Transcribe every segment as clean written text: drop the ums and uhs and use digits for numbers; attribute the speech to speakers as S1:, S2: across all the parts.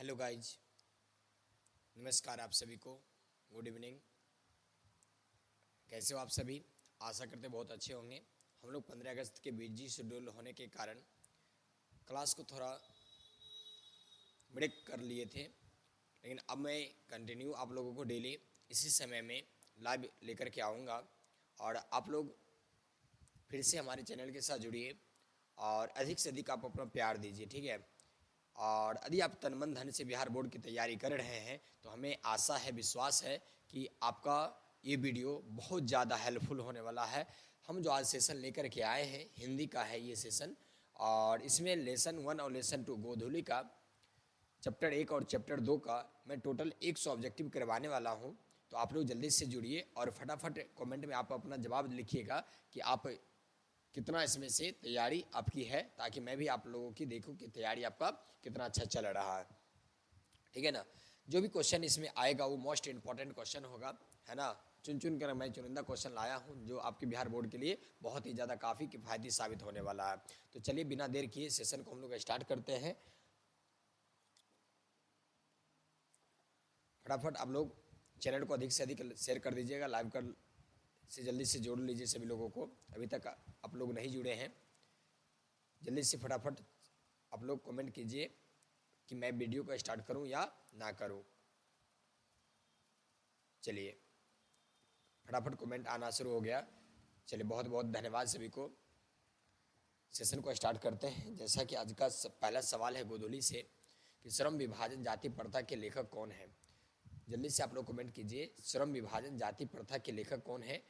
S1: Hello guys, नमस्कार आप सभी को। Good evening. कैसे हो आप सभी? आशा करते बहुत अच्छे होंगे। हम लोग 15 अगस्त के बिजी शेड्यूल होने के कारण क्लास को थोड़ा ब्रेक कर लिए थे, लेकिन अब मैं कंटिन्यू आप लोगों को डेली इसी समय में लाइव लेकर के आऊँगा और आप लोग फिर से हमारे चैनल के साथ जुड़िए और अधिक से अधिक आप अपना प्यार दीजिए, ठीक है। और यदि आप तन मन धन से बिहार बोर्ड की तैयारी कर रहे हैं तो हमें आशा है, विश्वास है कि आपका ये वीडियो बहुत ज़्यादा हेल्पफुल होने वाला है। हम जो आज सेशन लेकर के आए हैं हिंदी का है ये सेशन, और इसमें लेसन 1 और लेसन 2 गोधूली का चैप्टर 1 और चैप्टर 2 का मैं टोटल 100 ऑब्जेक्टिव करवाने वाला हूँ। तो आप लोग जल्दी से जुड़िए और फटाफट कमेंट में आप अपना जवाब लिखिएगा कि आप कितना इसमें से तैयारी आपकी है, ताकि मैं भी आप लोगों की देखूं कि तैयारी आपका कितना अच्छा चल रहा है, ठीक है ना। जो भी क्वेश्चन इसमें आएगा वो मोस्ट इंपॉर्टेंट क्वेश्चन होगा, है ना। चुन चुन कर मैं चुनिंदा क्वेश्चन लाया हूँ जो आपके बिहार बोर्ड के लिए बहुत ही ज़्यादा काफ़ी किफ़ायती साबित होने वाला है। तो चलिए बिना देर किए सेशन को हम लोग स्टार्ट करते हैं। फटाफट आप लोग चैनल को अधिक से अधिक शेयर कर दीजिएगा, लाइव कर से जल्दी से जोड़ लीजिए सभी लोगों को। अभी तक आप लोग नहीं जुड़े हैं, जल्दी से फटाफट आप लोग कमेंट कीजिए कि मैं वीडियो को स्टार्ट करूं या ना करूं। चलिए फटाफट कमेंट आना शुरू हो गया। चलिए बहुत बहुत धन्यवाद सभी को। सेशन को स्टार्ट करते हैं। जैसा कि आज का पहला सवाल है गोधूली से कि श्रम विभाजन जाति प्रथा के लेखक कौन है। जल्दी से आप लोग कमेंट कीजिए, श्रम विभाजन जाति प्रथा के लेखक कौन है।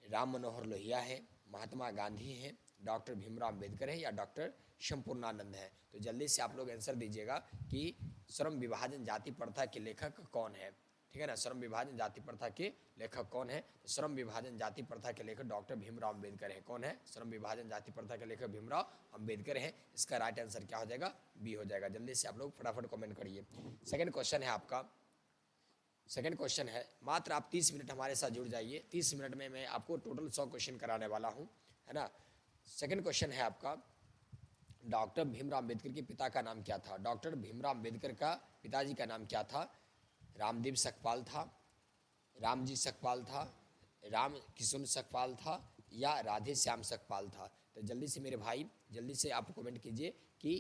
S1: राम मनोहर लोहिया है, महात्मा गांधी हैं, डॉक्टर भीमराव अम्बेडकर है या डॉक्टर संपूर्णानंद है। तो जल्दी से आप लोग आंसर दीजिएगा कि श्रम विभाजन जाति प्रथा के लेखक कौन है, ठीक है ना। श्रम विभाजन जाति प्रथा के लेखक कौन है? तो श्रम विभाजन जाति प्रथा के लेखक डॉक्टर भीमराव अम्बेडकर है। कौन है? श्रम विभाजन जाति प्रथा के लेखक भीमराव अम्बेडकर है। इसका राइट आंसर क्या हो जाएगा? बी हो जाएगा। जल्दी से आप लोग फटाफट कमेंट करिए। सेकेंड क्वेश्चन है आपका, सेकेंड क्वेश्चन है, मात्र आप 30 मिनट हमारे साथ जुड़ जाइए। 30 मिनट में मैं आपको टोटल 100 क्वेश्चन कराने वाला हूँ, है ना। सेकेंड क्वेश्चन है आपका, डॉक्टर भीमराव अम्बेडकर के पिता का नाम क्या था। डॉक्टर भीमराव अम्बेडकर का पिताजी का नाम क्या था? रामदेव सकपाल था, रामजी सकपाल था, राम किशुन सकपाल था या राधे श्याम सकपाल था। तो जल्दी से मेरे भाई जल्दी से आप कमेंट कीजिए कि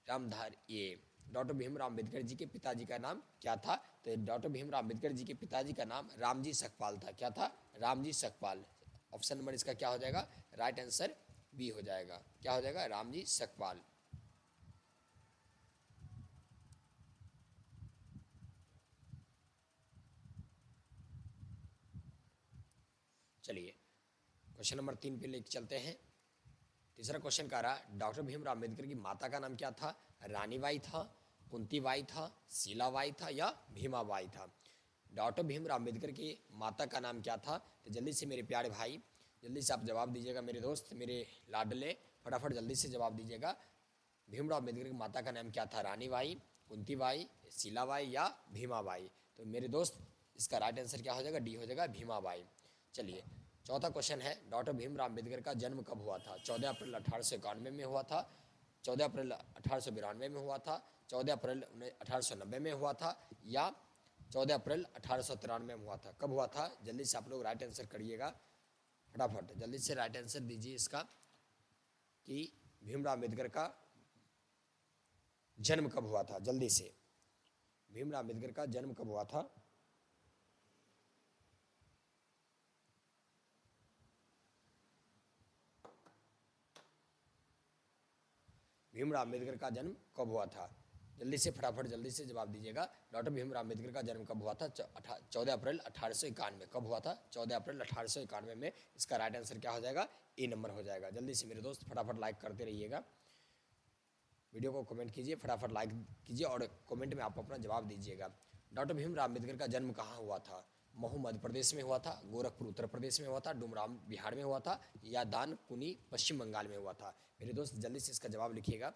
S1: रामधार ये डॉक्टर भीमराव अम्बेडकर जी के पिताजी का नाम क्या था। तो डॉक्टर भीमराव अम्बेडकर जी के पिताजी का नाम रामजी सकपाल था। क्या था? रामजी सकपाल। ऑप्शन नंबर इसका क्या हो जाएगा? राइट आंसर बी हो जाएगा। क्या हो जाएगा? रामजी सकपाल। चलिए क्वेश्चन नंबर 3 पे लेके चलते हैं। तीसरा क्वेश्चन कह रहा है, डॉक्टर भीमराव अम्बेडकर की माता का नाम क्या था। रानीबाई था, कुंतीबाई था, शीलाबाई था या भीमाबाई था। डॉक्टर भीमराव अम्बेडकर की माता का नाम क्या था? तो जल्दी से मेरे प्यारे भाई जल्दी से आप जवाब दीजिएगा। मेरे दोस्त, मेरे लाडले, फटाफट जल्दी से जवाब दीजिएगा। भीमराव अम्बेडकर की माता का नाम क्या था? रानीबाई, कुंतीबाई, शीलाबाई या भीमाबाई। तो मेरे दोस्त इसका राइट आंसर क्या हो जाएगा? डी हो जाएगा, भीमाबाई। चलिए चौथा क्वेश्चन है, डॉक्टर भीमराव अम्बेडकर का जन्म कब हुआ था। 14 अप्रैल 1891 में हुआ था, 14 अप्रैल 1892 में हुआ था, 14 अप्रैल 1890 में हुआ था या 14 अप्रैल 1893 में हुआ था। कब हुआ था? जल्दी से आप लोग राइट आंसर करिएगा। फटाफट जल्दी से राइट आंसर दीजिए इसका कि भीमराव अम्बेडकर का जन्म कब हुआ था। जल्दी से भीमराव अम्बेडकर का जन्म कब हुआ था? भीमराव अम्बेडकर का जन्म कब हुआ था? जल्दी से फटाफट जल्दी से जवाब दीजिएगा। डॉक्टर भीमराव अम्बेडकर का जन्म कब हुआ था? 14 अप्रैल 1891। कब हुआ था? 14 अप्रैल 1891 में। इसका राइट आंसर क्या हो जाएगा? ए नंबर हो जाएगा। जल्दी से मेरे दोस्त फटाफट लाइक करते रहिएगा, वीडियो को कमेंट कीजिए, फटाफट लाइक कीजिए और कमेंट में आप अपना जवाब दीजिएगा। डॉक्टर भीमराव अम्बेडकर का जन्म कहाँ हुआ था? महू मध्य प्रदेश में हुआ था, गोरखपुर उत्तर प्रदेश में हुआ था, डुमराव बिहार में हुआ था या दानकुनी पश्चिम बंगाल में हुआ था। मेरे दोस्त जल्दी से इसका जवाब लिखिएगा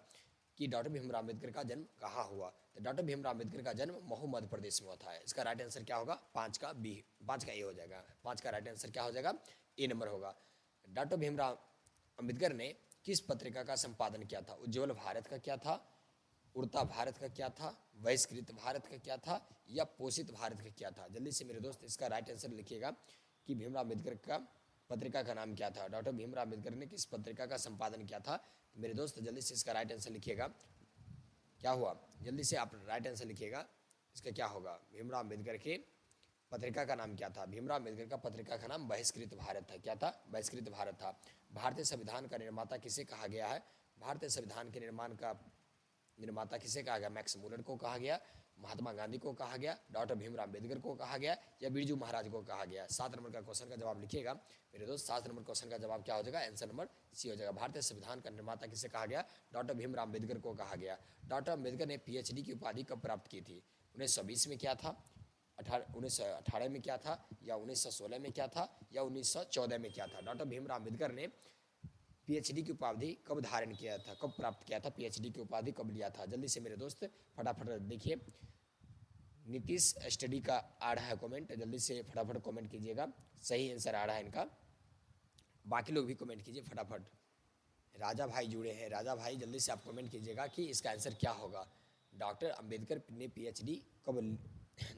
S1: कि डॉक्टर भीमराव अम्बेडकर का जन्म कहाँ हुआ। तो डॉक्टर भीमराव अम्बेडकर का जन्म महू मध्य प्रदेश में हुआ था। इसका राइट आंसर क्या होगा? 5 का बी, 5 का ए हो जाएगा। 5 का राइट आंसर क्या हो जाएगा? ए नंबर होगा। डॉक्टर भीमराव अम्बेडकर ने किस पत्रिका का संपादन किया था? उज्ज्वल भारत का क्या था, उड़ता भारत का क्या था, बहिष्कृत भारत का क्या था, या पोषित भारत का क्या था? जल्दी से मेरे दोस्त इसका राइट आंसर लिखिएगा कि भीमराव अम्बेडकर का पत्रिका का नाम क्या था, डॉक्टर भीमराव अम्बेडकर ने किस पत्रिका का संपादन किया था? मेरे दोस्त जल्दी से इसका राइट आंसर लिखिएगा। क्या हुआ? जल्दी से आप राइट आंसर लिखिएगा, इसका क्या होगा? भीमराव अम्बेडकर के पत्रिका का नाम क्या था? भीमराव अम्बेडकर का पत्रिका का नाम बहिष्कृत भारत था। क्या था? बहिष्कृत भारत था। भारतीय संविधान का निर्माता किसे कहा गया है? भारतीय संविधान के निर्माता किसे कहा गया? मैक्स मूलर को कहा गया, महात्मा गांधी को कहा गया, डॉक्टर भीमराव अम्बेडकर को कहा गया, या बिरजू महाराज को कहा गया? 7 नंबर का क्वेश्चन का जवाब लिखिएगा मेरे दोस्त। 7 नंबर क्वेश्चन का जवाब क्या हो जाएगा? आंसर नंबर सी हो जाएगा। भारतीय संविधान का निर्माता किसे कहा गया? डॉक्टर भीमराव अम्बेडकर को कहा गया। डॉक्टर अम्बेडकर ने पीएचडी की उपाधि कब प्राप्त की थी? 1920 में क्या था, 1918 में क्या था, या 1916 में क्या था, या 1914 में क्या था? डॉक्टर भीमराव अम्बेडकर ने पीएचडी की उपाधि कब धारण किया था, कब प्राप्त किया था, पीएचडी की उपाधि कब लिया था? जल्दी से मेरे दोस्त फटाफट देखिए। नीतीश स्टडी का आ रहा है कमेंट, जल्दी से फटाफट कमेंट कीजिएगा। सही आंसर आ रहा है इनका, बाकी लोग भी कमेंट कीजिए फटाफट। राजा भाई जुड़े हैं, राजा भाई जल्दी से आप कमेंट कीजिएगा कि इसका आंसर क्या होगा। डॉक्टर अंबेडकर ने पीएचडी कब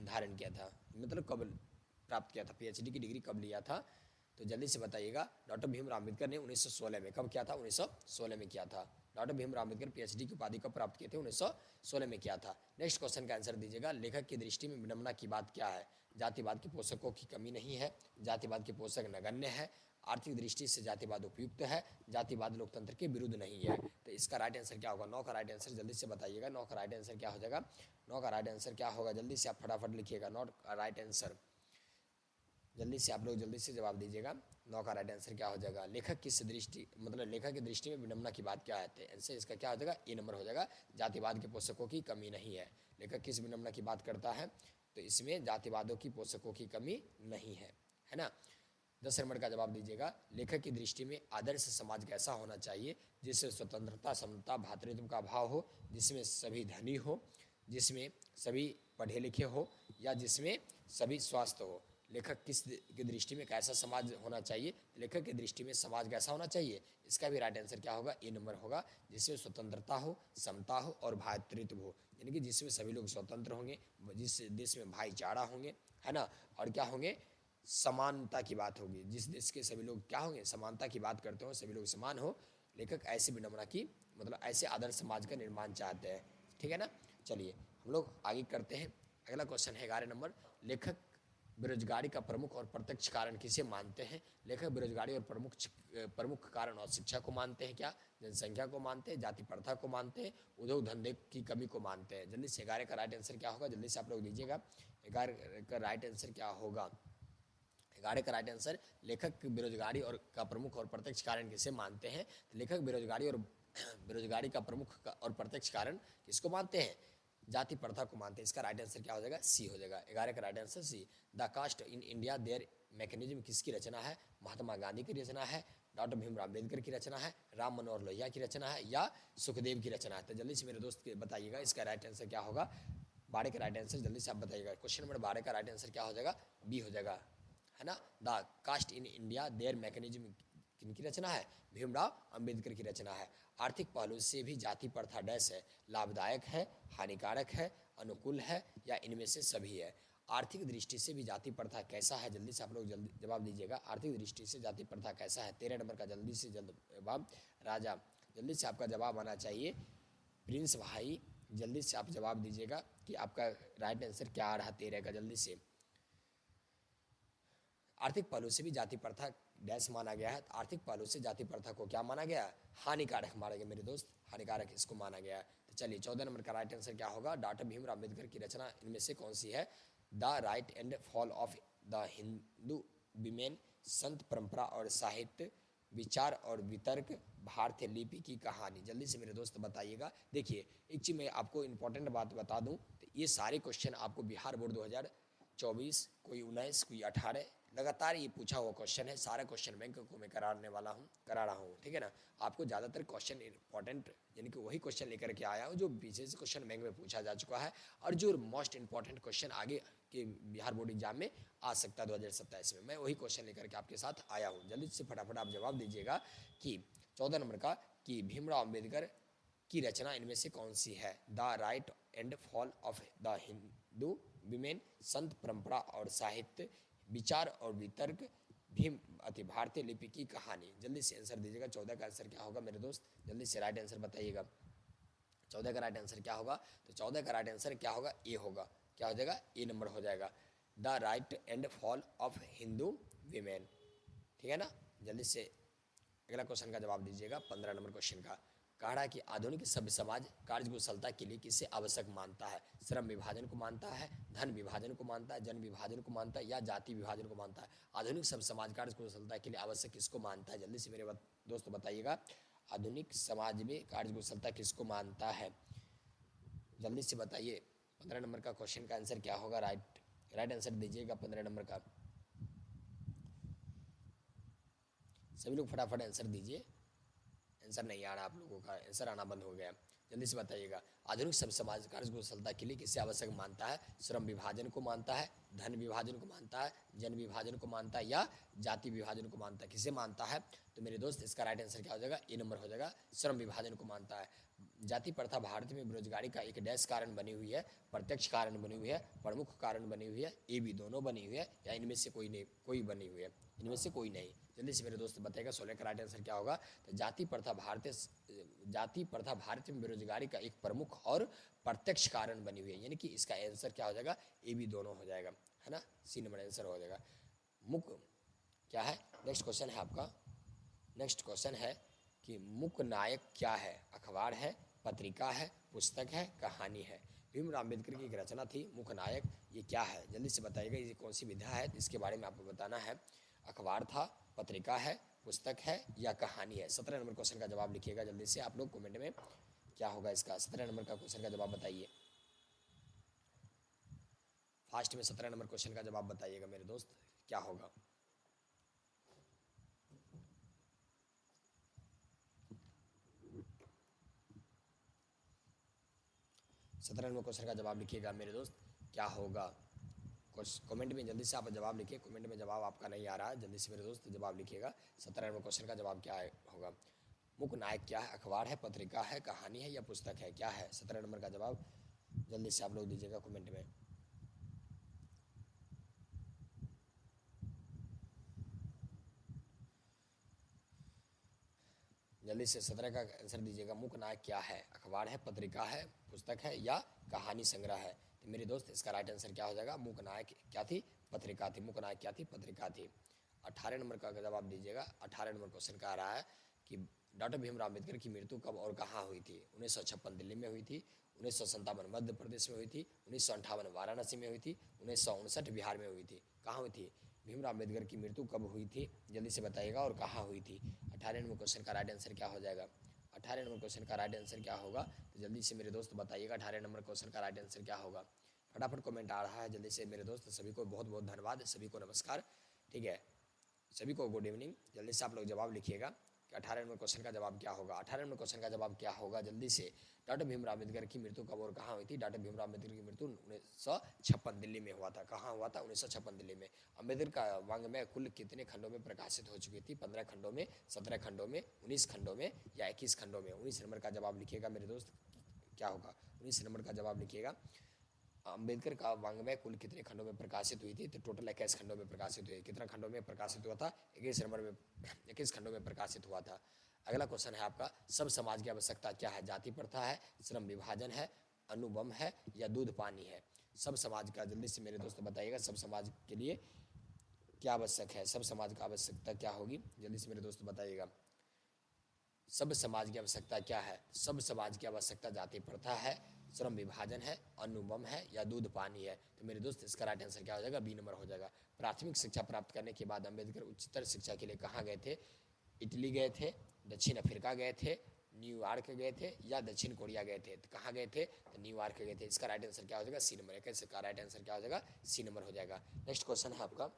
S1: धारण किया था, मतलब कब प्राप्त किया था, पीएचडी की डिग्री कब लिया था? तो जल्दी से बताइएगा। डॉक्टर भीमराव अम्बेडकर ने 1916 में, कब किया था? 1916 में किया था। डॉक्टर भीमराव अम्बेडकर पीएचडी की उपाधि कब प्राप्त किए थे? 1916 में किया था। नेक्स्ट क्वेश्चन का आंसर दीजिएगा। लेखक की दृष्टि में विडंबना की बात क्या है? जातिवाद के पोषकों की कमी नहीं है, जातिवाद के पोषक नगण्य है, आर्थिक दृष्टि से जातिवाद उपयुक्त है, जातिवाद लोकतंत्र के विरुद्ध नहीं है। तो इसका राइट आंसर क्या होगा? 9 का राइट आंसर जल्दी से बताइएगा। 9 का राइट आंसर क्या हो जाएगा? 9 का राइट आंसर क्या होगा? जल्दी से आप फटाफट लिखिएगा 9 का राइट आंसर। जल्दी से आप लोग जल्दी से जवाब दीजिएगा। 9 का राइट आंसर क्या हो जाएगा? लेखक किस दृष्टि, मतलब लेखक की दृष्टि में विडंबना की बात क्या है? तो आंसर इसका क्या हो जाएगा? ए नंबर हो जाएगा। जातिवाद के पोषकों की कमी नहीं है। लेखक किस विडंबना की बात करता है? तो इसमें जातिवादों की पोषकों की कमी नहीं है ना। 10 नंबर का जवाब दीजिएगा। लेखक की दृष्टि में आदर्श समाज कैसा होना चाहिए? जिससे स्वतंत्रता, समता, भातृत्व का भाव हो, जिसमें सभी धनी हो, जिसमें सभी पढ़े लिखे हो, या जिसमें सभी स्वस्थ हो? लेखक किस की दृष्टि में कैसा समाज होना चाहिए? लेखक की दृष्टि में समाज कैसा होना चाहिए? इसका भी राइट आंसर क्या होगा? ए नंबर होगा। जिसमें स्वतंत्रता हो, समता हो और भातृत्व हो, यानी कि जिसमें सभी लोग स्वतंत्र होंगे, जिस देश में भाईचारा होंगे, है ना, और क्या होंगे? समानता की बात होगी। जिस देश के सभी लोग क्या होंगे? समानता की बात करते हो, सभी लोग समान हो। लेखक ऐसे विडंबना की, मतलब ऐसे आदर्श समाज का निर्माण चाहते हैं। ठीक है ना। चलिए हम लोग आगे करते हैं। अगला क्वेश्चन है 11 नंबर। लेखक बेरोजगारी का प्रमुख और प्रत्यक्ष कारण किसे मानते हैं? लेखक बेरोजगारी और प्रमुख कारण और शिक्षा को मानते हैं क्या? जनसंख्या को मानते हैं? जाति प्रथा को मानते हैं? उद्योग धंधे की कमी को मानते हैं? जल्दी से 11 का राइट आंसर क्या होगा? जल्दी से आप लोग दीजिएगा। 11 का राइट आंसर क्या होगा? 11 का राइट आंसर, लेखक बेरोजगारी और का प्रमुख और प्रत्यक्ष कारण किसे मानते हैं? तो लेखक बेरोजगारी का प्रमुख और प्रत्यक्ष कारण किसको मानते हैं? जाति प्रथा को मानते हैं। इसका राइट आंसर क्या हो जाएगा? सी हो जाएगा। 11 का right answer C. The caste in India their mechanism किसकी रचना है? महात्मा गांधी की रचना है, डॉक्टर भीमराव अम्बेडकर की रचना है, राम मनोहर लोहिया की रचना है, या सुखदेव की रचना है? तो जल्दी से मेरे दोस्त बताइएगा इसका राइट आंसर क्या होगा? 12 का राइट आंसर जल्दी से आप बताइएगा। क्वेश्चन नंबर 12 का राइट आंसर क्या हो जाएगा? बी हो जाएगा, है ना। The caste in India their mechanism किनकी रचना है? भीमराव अम्बेडकर की रचना है। आर्थिक पहलू से भी जाति प्रथा डैश है, लाभदायक है, हानिकारक है, अनुकूल है, या इनमें से सभी है? आर्थिक दृष्टि से भी जाति प्रथा कैसा है? जल्दी से आप लोग जल्दी जवाब दीजिएगा। आर्थिक दृष्टि से जाति प्रथा कैसा है? 13 नंबर का जल्दी से जवाब। राजा जल्दी से आपका जवाब आना चाहिए। प्रिंस भाई जल्दी से आप जवाब दीजिएगा कि आपका राइट आंसर क्या आ रहा 13 का। जल्दी से। आर्थिक पहलू से भी जाति प्रथा डैश माना गया है। आर्थिक पहलू से जाति प्रथा को क्या माना गया? हानिकारक माना गया मेरे दोस्त, हानिकारक इसको माना गया है। तो चलिए 14 नंबर का राइट आंसर क्या होगा? डॉक्टर भीमराव अम्बेडकर की रचना इनमें से कौन सी है? The right and fall of the Hindu women, संत परंपरा और साहित्य, विचार और वितर्क, भारतीय लिपि की कहानी। जल्दी से मेरे दोस्त बताइएगा। देखिए एक चीज़ मैं आपको इंपॉर्टेंट बात बता दूं, तो ये सारे क्वेश्चन आपको बिहार बोर्ड 2024, कोई 19, कोई 18, लगातार ये पूछा हुआ क्वेश्चन है। सारा क्वेश्चन बैंक को मैं करा रहा हूँ। ठीक है ना। आपको ज़्यादातर क्वेश्चन इंपॉर्टेंट, यानी कि वही क्वेश्चन लेकर के आया हूँ जो पीछे से क्वेश्चन बैंक में पूछा जा चुका है, और जो मोस्ट इंपॉर्टेंट क्वेश्चन आगे के बिहार बोर्ड एग्जाम में आ सकता है 2027 में, मैं वही क्वेश्चन लेकर के आपके साथ आया हूँ। जल्दी से फटाफट आप जवाब दीजिएगा कि 14 नंबर का, कि भीमराव अम्बेडकर की रचना इनमें से कौन सी है? The right and fall of the Hindu women, संत परंपरा और साहित्य, विचार और वितर्क, भीम अति भारतीय लिपि की कहानी। जल्दी से आंसर दीजिएगा। 14 का आंसर क्या होगा मेरे दोस्त? जल्दी से राइट आंसर बताइएगा। 14 का राइट आंसर क्या होगा? तो 14 का राइट आंसर क्या होगा? ए होगा। क्या हो जाएगा? ए नंबर हो जाएगा। The right and fall of Hindu women. ठीक है ना? जल्दी से अगला क्वेश्चन का जवाब दीजिएगा। 15 नंबर क्वेश्चन का। कहा कि आधुनिक सभ्य समाज कार्यकुशलता के लिए किसे आवश्यक मानता है? श्रम विभाजन को मानता है, धन विभाजन को मानता है, जन विभाजन को मानता है या जाति विभाजन को मानता है? आधुनिक सभ्य समाज कार्यकुशलता के लिए आवश्यक किसको मानता है? जल्दी से मेरे दोस्त बताइएगा। आधुनिक समाज में कार्यकुशलता किसको मानता है? जल्दी से बताइए। 15 नंबर का क्वेश्चन का आंसर क्या होगा? राइट आंसर दीजिएगा 15 नंबर का। सभी लोग फटाफट आंसर दीजिए। आंसर नहीं आ रहा आप लोगों का, आंसर आना बंद हो गया। जल्दी से बताइएगा। आधुनिक सभ्य समाज कार्यकुशलता के लिए किससे आवश्यक मानता है? श्रम विभाजन को मानता है, धन विभाजन को मानता है, जन विभाजन को मानता है या जाति विभाजन को मानता है? किसे मानता है? तो मेरे दोस्त इसका राइट आंसर क्या हो जाएगा? ए नंबर हो जाएगा। श्रम विभाजन को मानता है। जाति प्रथा भारत में बेरोजगारी का एक डैश कारण बनी हुई है, प्रत्यक्ष कारण बनी हुई है, प्रमुख कारण बनी हुई है, ए बी दोनों बनी हुई है या इनमें से कोई नहीं, कोई बनी हुई है? इनमें से कोई नहीं। जल्दी से मेरे दोस्त बताएगा। 16 का राइट आंसर क्या होगा? तो जाति प्रथा भारत में बेरोजगारी का एक प्रमुख और प्रत्यक्ष कारण बनी हुई है, यानी कि इसका आंसर क्या हो जाएगा? ए बी दोनों हो जाएगा, है ना? सी नंबर आंसर हो जाएगा। मुक क्या है? नेक्स्ट क्वेश्चन है आपका। नेक्स्ट क्वेश्चन है कि मुक नायक क्या है? अखबार है, पत्रिका है, पुस्तक है, कहानी है? भीमराव अम्बेडकर की एक रचना थी मुक नायक, ये क्या है? जल्दी से बताइएगा। ये कौन सी विधा है इसके बारे में आपको बताना है। अखबार था, पत्रिका है, पुस्तक है या कहानी है? 17 नंबर क्वेश्चन का जवाब लिखिएगा जल्दी से आप लोग कमेंट में। क्या होगा इसका? 17 नंबर का क्वेश्चन का जवाब बताइए फास्ट में। 17 नंबर क्वेश्चन का जवाब बताइएगा मेरे दोस्त, क्या होगा? 17 नंबर क्वेश्चन का जवाब लिखिएगा मेरे दोस्त, क्या होगा? कमेंट में जल्दी से आप जवाब लिखिए। कमेंट में जवाब आपका नहीं आ रहा है, जल्दी से मेरे दोस्त जवाब लिखिएगा। 17 नंबर क्वेश्चन का जवाब क्या होगा? मुक नायक क्या है? अखबार है, पत्रिका है, कहानी है या पुस्तक है? क्या है 17 नंबर का जवाब? जल्दी से आप लोग दीजिएगा कमेंट में। जल्दी से 17 का आंसर दीजिएगा। मुक नायक क्या है? अखबार है, पत्रिका है, पुस्तक है या कहानी संग्रह है? तो मेरे दोस्त इसका राइट आंसर क्या हो जाएगा? मुक नायक क्या थी? पत्रिका थी। मुक नायक क्या थी? पत्रिका थी। 18 नंबर का जवाब दीजिएगा। 18 नंबर क्वेश्चन का आ रहा है कि डॉक्टर भीमराव अम्बेडकर की मृत्यु कब और कहाँ हुई थी? 1956 दिल्ली में हुई थी, 1957 मध्य प्रदेश में हुई थी, 1958 वाराणसी में हुई थी, 1959 बिहार में हुई थी। कहाँ हुई थी भीमराव अम्बेडकर की मृत्यु? कब हुई थी? जल्दी से बताइएगा और कहाँ हुई थी? 18 नंबर क्वेश्चन का राइट आंसर क्या हो जाएगा? 18 नंबर क्वेश्चन का राइट आंसर क्या होगा? तो जल्दी से मेरे दोस्त बताइएगा 18 नंबर क्वेश्चन का राइट आंसर क्या होगा? फटाफट कमेंट आ रहा है जल्दी से मेरे दोस्त। सभी को बहुत बहुत धन्यवाद, सभी को नमस्कार। ठीक है, सभी को गुड इवनिंग। जल्दी से आप लोग जवाब लिखिएगा कि 18 नंबर क्वेश्चन का जवाब क्या होगा? 18 नंबर क्वेश्चन का जवाब क्या होगा? जल्दी से। डॉक्टर भीमराव अम्बेडकर की मृत्यु कब और कहाँ हुई थी? डॉक्टर भीमराव अम्बेडकर की मृत्यु 1956 दिल्ली में हुआ था। कहाँ हुआ था? 1956 दिल्ली में। अम्बेडकर का वांग्मय कुल कितने खंडों में प्रकाशित हो चुकी थी? 15 खंडों में, 17 खंडों में, 19 खंडों में या 21 खंडों में? 19 नंबर का जवाब लिखिएगा मेरे दोस्त, क्या होगा? 19 नंबर का जवाब लिखिएगा। अम्बेडकर का वांग्मय कुल कितने खंडों में प्रकाशित हुई थी? तो टोटल 21 खंडों में प्रकाशित हुई। कितना खंडों में प्रकाशित हुआ था? 21 नंबर में, 21 खंडों में प्रकाशित हुआ था। अगला क्वेश्चन है आपका, सब समाज की आवश्यकता क्या है? जाति प्रथा है, श्रम विभाजन है, अनुबंध है या दूध पानी है? सब समाज का जल्दी से मेरे दोस्त बताइएगा, सब समाज के लिए क्या आवश्यक है? सब समाज का आवश्यकता क्या होगी? जल्दी से मेरे दोस्त बताइएगा। सब समाज की आवश्यकता क्या है? सब समाज की आवश्यकता जाति प्रथा है, श्रम विभाजन है, अनुबंध है या दूध पानी है? तो मेरे दोस्त इसका राइट आंसर क्या हो जाएगा? बी नंबर हो जाएगा। प्राथमिक शिक्षा प्राप्त करने के बाद अम्बेडकर उच्चतर शिक्षा के लिए कहाँ गए थे? इटली गए थे, दक्षिण अफ्रीका गए थे, न्यूयॉर्क गए थे या दक्षिण कोरिया गए थे? तो कहाँ गए थे? तो न्यूयॉर्क गए थे। इसका राइट आंसर क्या हो जाएगा? C number. इसका राइट आंसर क्या हो जाएगा? सी नंबर हो जाएगा। नेक्स्ट क्वेश्चन है आपका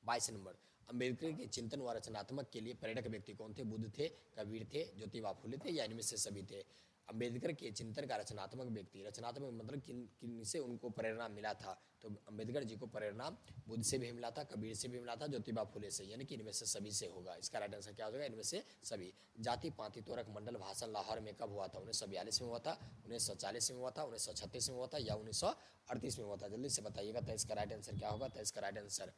S1: 22 नंबर। अम्बेडकर के चिंतन व रचनात्मक के लिए प्रेरक व्यक्ति कौन थे? बुद्ध थे, कबीर थे, ज्योतिबा फुले थे या इनमें से सभी थे? अंबेडकर के चिंतन का रचनात्मक व्यक्ति, रचनात्मक मतलब किन से उनको प्रेरणा मिला था, तो अंबेडकर जी को प्रेरणा बुद्ध से भी मिला था, कबीर से भी मिला था, ज्योतिबा फुले से, यानी कि इनमें से सभी से होगा। इसका राइट आंसर क्या होगा, इनमें से सभी। जाति पाति तोरक मंडल भाषण लाहौर में कब हुआ था, 1942 में हुआ था, 1940 में हुआ था, 1936 में हुआ था, या 1938 में हुआ था, जल्दी से बताइएगा। तो इसका राइट आंसर क्या होगा, तो इसका राइट आंसर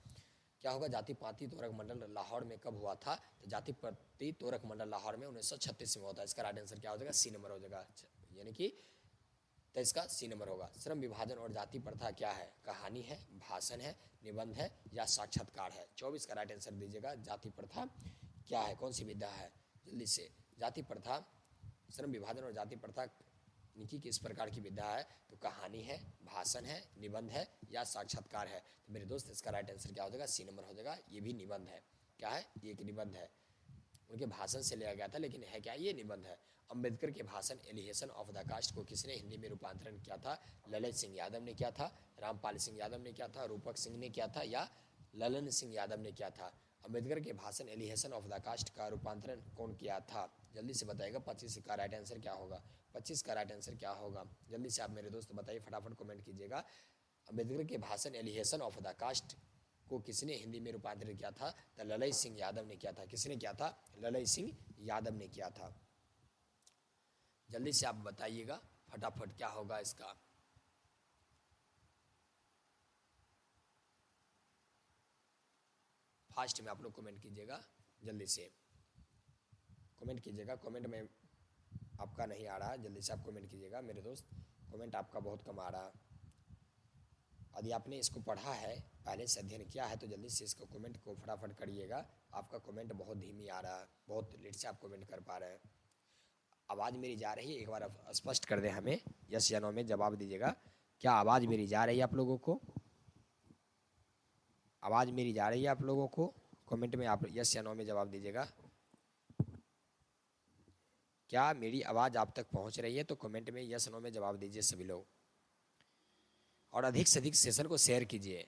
S1: क्या होगा, जाति पाति तोरक मंडल लाहौर में कब हुआ था, तो जाति पाति तोरक मंडल लाहौर में 1936 में हुआ था। इसका राइट आंसर क्या हो जाएगा, सी नंबर हो जाएगा, यानी कि तो इसका सी नंबर होगा। श्रम विभाजन और जाति प्रथा क्या है, कहानी है, भाषण है, निबंध है, या साक्षात्कार है। 24 का राइट आंसर दीजिएगा। जाति प्रथा क्या है, कौन सी विधा है, जल्दी से। जाति प्रथा, श्रम विभाजन और जाति प्रथा निकी किस प्रकार की विधा है, तो कहानी है, भाषण है, निबंध है, या साक्षात्कार है। तो मेरे दोस्त इसका राइट आंसर क्या हो जाएगा, सी नंबर हो जाएगा। ये भी निबंध है, क्या है, ये एक निबंध है, उनके भाषण से लिया गया था, लेकिन है क्या, ये निबंध है। अंबेडकर के भाषण एलिहेशन ऑफ द कास्ट को किसने हिंदी में रूपांतरण किया था, ललित सिंह यादव ने किया था, रामपाल सिंह यादव ने किया था, रूपक सिंह ने किया था, या ललन सिंह यादव ने किया था। अंबेडकर के भाषण एलिहेशन ऑफ द कास्ट का रूपांतरण कौन किया था, जल्दी से बताइएगा। 25 का राइट आंसर क्या होगा, 25 का राइट आंसर क्या होगा, जल्दी से आप मेरे दोस्त बताइए, फटाफट कमेंट कीजिएगा। अंबेडकर के भाषण एलिहेशन ऑफ द कास्ट को किसने हिंदी में रूपांतरित किया था, तो ललित सिंह यादव ने किया था। किसने किया था, ललित सिंह यादव ने किया था। जल्दी से आप बताइएगा फटाफट क्या होगा इसका। फास्ट में आप लोग कमेंट कीजिएगा, जल्दी से कमेंट कीजिएगा। कमेंट में आपका नहीं आ रहा, जल्दी से आप कमेंट कीजिएगा मेरे दोस्त, कमेंट आपका बहुत कम आ रहा। यदि आपने इसको पढ़ा है, पहले से अध्ययन किया है, तो जल्दी से इसको कमेंट को फटाफट करिएगा। आपका कमेंट बहुत धीमी आ रहा है, बहुत लेट से आप कमेंट कर पा रहे हैं। आवाज़ मेरी जा रही है, एक बार आप स्पष्ट कर दें हमें, यस या नो में जवाब दीजिएगा। क्या आवाज़ मेरी जा रही है आप लोगों को, आवाज़ मेरी जा रही है आप लोगों को, कमेंट में आप यस या नो में जवाब दीजिएगा। क्या मेरी आवाज़ आप तक पहुंच रही है, तो कमेंट में यस नो में जवाब दीजिए सभी लोग, और अधिक से अधिक सेशन को शेयर कीजिए।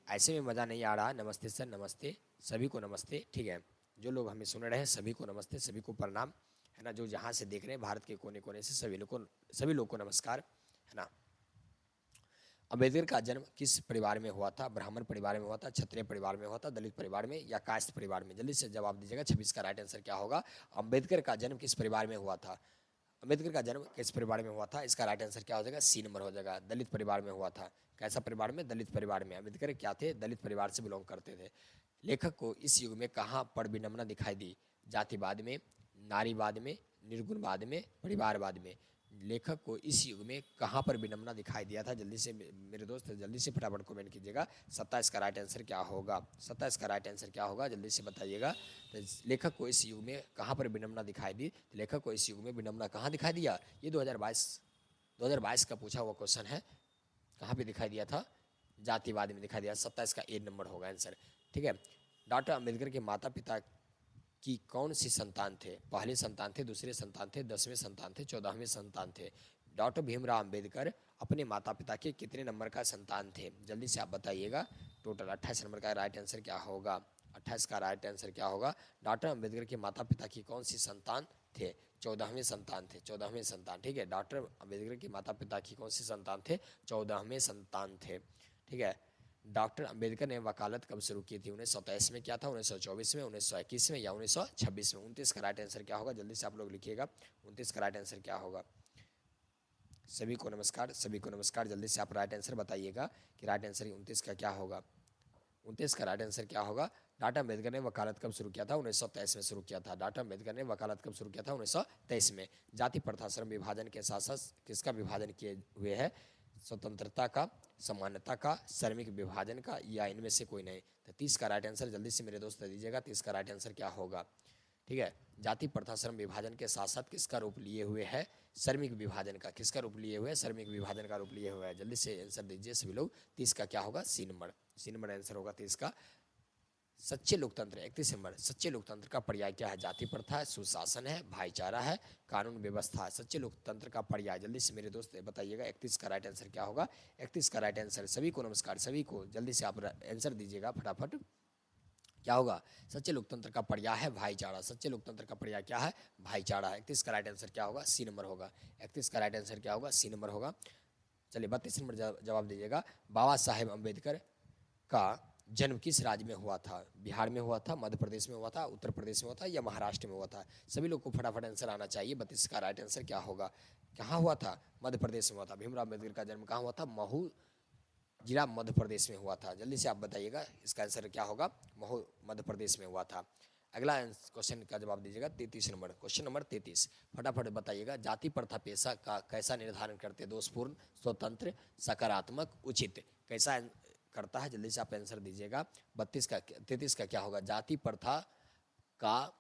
S1: ऐसे में मज़ा नहीं आ रहा। नमस्ते सर, नमस्ते सभी को, नमस्ते, ठीक है। जो लोग हमें सुन रहे हैं सभी को नमस्ते, सभी को प्रणाम, है ना। जो जहाँ से देख रहे हैं भारत के कोने कोने से सभी लोग को नमस्कार, है ना। अंबेडकर का जन्म किस परिवार में हुआ था, ब्राह्मण परिवार में हुआ था, क्षत्रिय परिवार में हुआ था, दलित परिवार में, या कास्ट परिवार में, जल्दी से जवाब दीजिएगा। 26 का राइट आंसर क्या होगा, अंबेडकर का जन्म किस परिवार में हुआ था, अंबेडकर का जन्म किस परिवार में हुआ था, इसका राइट आंसर क्या हो जाएगा, सी नंबर हो जाएगा। दलित परिवार में हुआ था। कैसा परिवार में, दलित परिवार में। अंबेडकर क्या थे, दलित परिवार से बिलोंग करते थे। लेखक को इस युग में कहाँ पर विडंबना दिखाई दी, जातिवाद में, नारीवाद में, निर्गुणवाद में, परिवारवाद में। लेखक को इस युग में कहाँ पर विडंबना दिखाई दिया था, जल्दी से मेरे दोस्त, जल्दी से फटाफट कमेंट कीजिएगा। 27 का राइट आंसर क्या होगा, 27 का राइट आंसर क्या होगा, जल्दी से बताइएगा। तो लेखक को इस युग में कहाँ पर विडंबना दिखाई दी, तो लेखक को इस युग में विडंबना कहाँ दिखाई दिया, ये 2022 का पूछा हुआ क्वेश्चन है। कहाँ पे दिखाई दिया था, जातिवाद में दिखाई दिया। 27 का ए नंबर होगा आंसर, ठीक है। डॉक्टर अंबेडकर के माता पिता की कौन सी संतान थे, पहले संतान थे, दूसरे संतान थे, 10वें संतान थे, 14वें संतान थे। डॉक्टर भीमराव अंबेडकर अपने माता पिता के कितने नंबर का संतान थे, जल्दी से आप बताइएगा। टोटल 28 नंबर का राइट आंसर क्या होगा, 28 का राइट आंसर क्या होगा। डॉक्टर अंबेडकर के माता पिता की कौन सी संतान थे, 14वें संतान थे, 14वें संतान, ठीक है। डॉक्टर अंबेडकर के माता पिता की कौन सी संतान थे, 14वें संतान थे, ठीक है। डॉक्टर अंबेडकर ने वकालत कब शुरू की थी, 1923 में किया था, 1924 में, 1921 में, या 1926 में। 29 का राइट आंसर क्या होगा, जल्दी से आप लोग लिखिएगा। 29 का राइट आंसर क्या होगा। सभी को नमस्कार, सभी को नमस्कार, जल्दी से आप राइट आंसर बताइएगा कि राइट आंसर 29 का क्या होगा। 29 का राइट आंसर क्या होगा। डॉक्टर अंबेडकर ने वकालत कब शुरू किया था, 1923 में शुरू किया था। डॉक्टर अंबेडकर ने वकालत कब शुरू किया था, 1923 में। जाति प्रथा श्रम विभाजन के साथ साथ किसका विभाजन किए हुए है, स्वतंत्रता का, समानता का, श्रमिक विभाजन का, या इनमें से कोई नहीं। तो 30 का राइट आंसर जल्दी से मेरे दोस्त दीजिएगा। 30 का राइट आंसर क्या होगा, ठीक है। जाति प्रथा श्रम विभाजन के साथ साथ किसका रूप लिए हुए है, श्रमिक विभाजन का। किसका रूप लिए हुए है, श्रमिक विभाजन का रूप लिए हुआ है। जल्दी से आंसर दीजिए सभी लोग। 30 का क्या होगा, C number, C number answer होगा 30 का। सच्चे लोकतंत्र, 31 नंबर, सच्चे लोकतंत्र का पर्याय क्या है, जाति प्रथा है, सुशासन है, भाईचारा है, कानून व्यवस्था है। सच्चे लोकतंत्र का पर्याय जल्दी से मेरे दोस्त बताइएगा। 31 का राइट आंसर क्या होगा, 31 का राइट आंसर। सभी को नमस्कार, सभी को जल्दी से आप आंसर दीजिएगा फटाफट। क्या होगा? सच्चे लोकतंत्र का पर्याय है भाईचारा। सच्चे लोकतंत्र का पर्याय क्या है? भाईचारा। 31 का राइट आंसर क्या होगा? सी नंबर होगा। 31 का राइट आंसर क्या होगा? सी नंबर होगा। चलिए 32 नंबर जवाब दीजिएगा। बाबा साहेब अम्बेडकर का जन्म किस राज्य में हुआ था? बिहार में हुआ था, मध्य प्रदेश में हुआ था, उत्तर प्रदेश में हुआ था या महाराष्ट्र में हुआ था? सभी लोग को फटाफट आंसर आना चाहिए। 32 का राइट आंसर क्या होगा? कहाँ हुआ था? मध्य प्रदेश में हुआ था। भीमराव अम्बेडकर का जन्म कहाँ हुआ था? महू जिला मध्य प्रदेश में हुआ था। जल्दी से आप बताइएगा इसका आंसर क्या होगा? महू मध्य प्रदेश में हुआ था। अगला क्वेश्चन का जवाब दीजिएगा 33 नंबर। क्वेश्चन नंबर 33 फटाफट बताइएगा। जाति प्रथा पेशा का कैसा निर्धारण करते हैं? दोषपूर्ण, स्वतंत्र, सकारात्मक, उचित, कैसा करता है? जल्दी से आप आंसर दीजिएगा। 33 का क्या होगा? जाति प्रथा का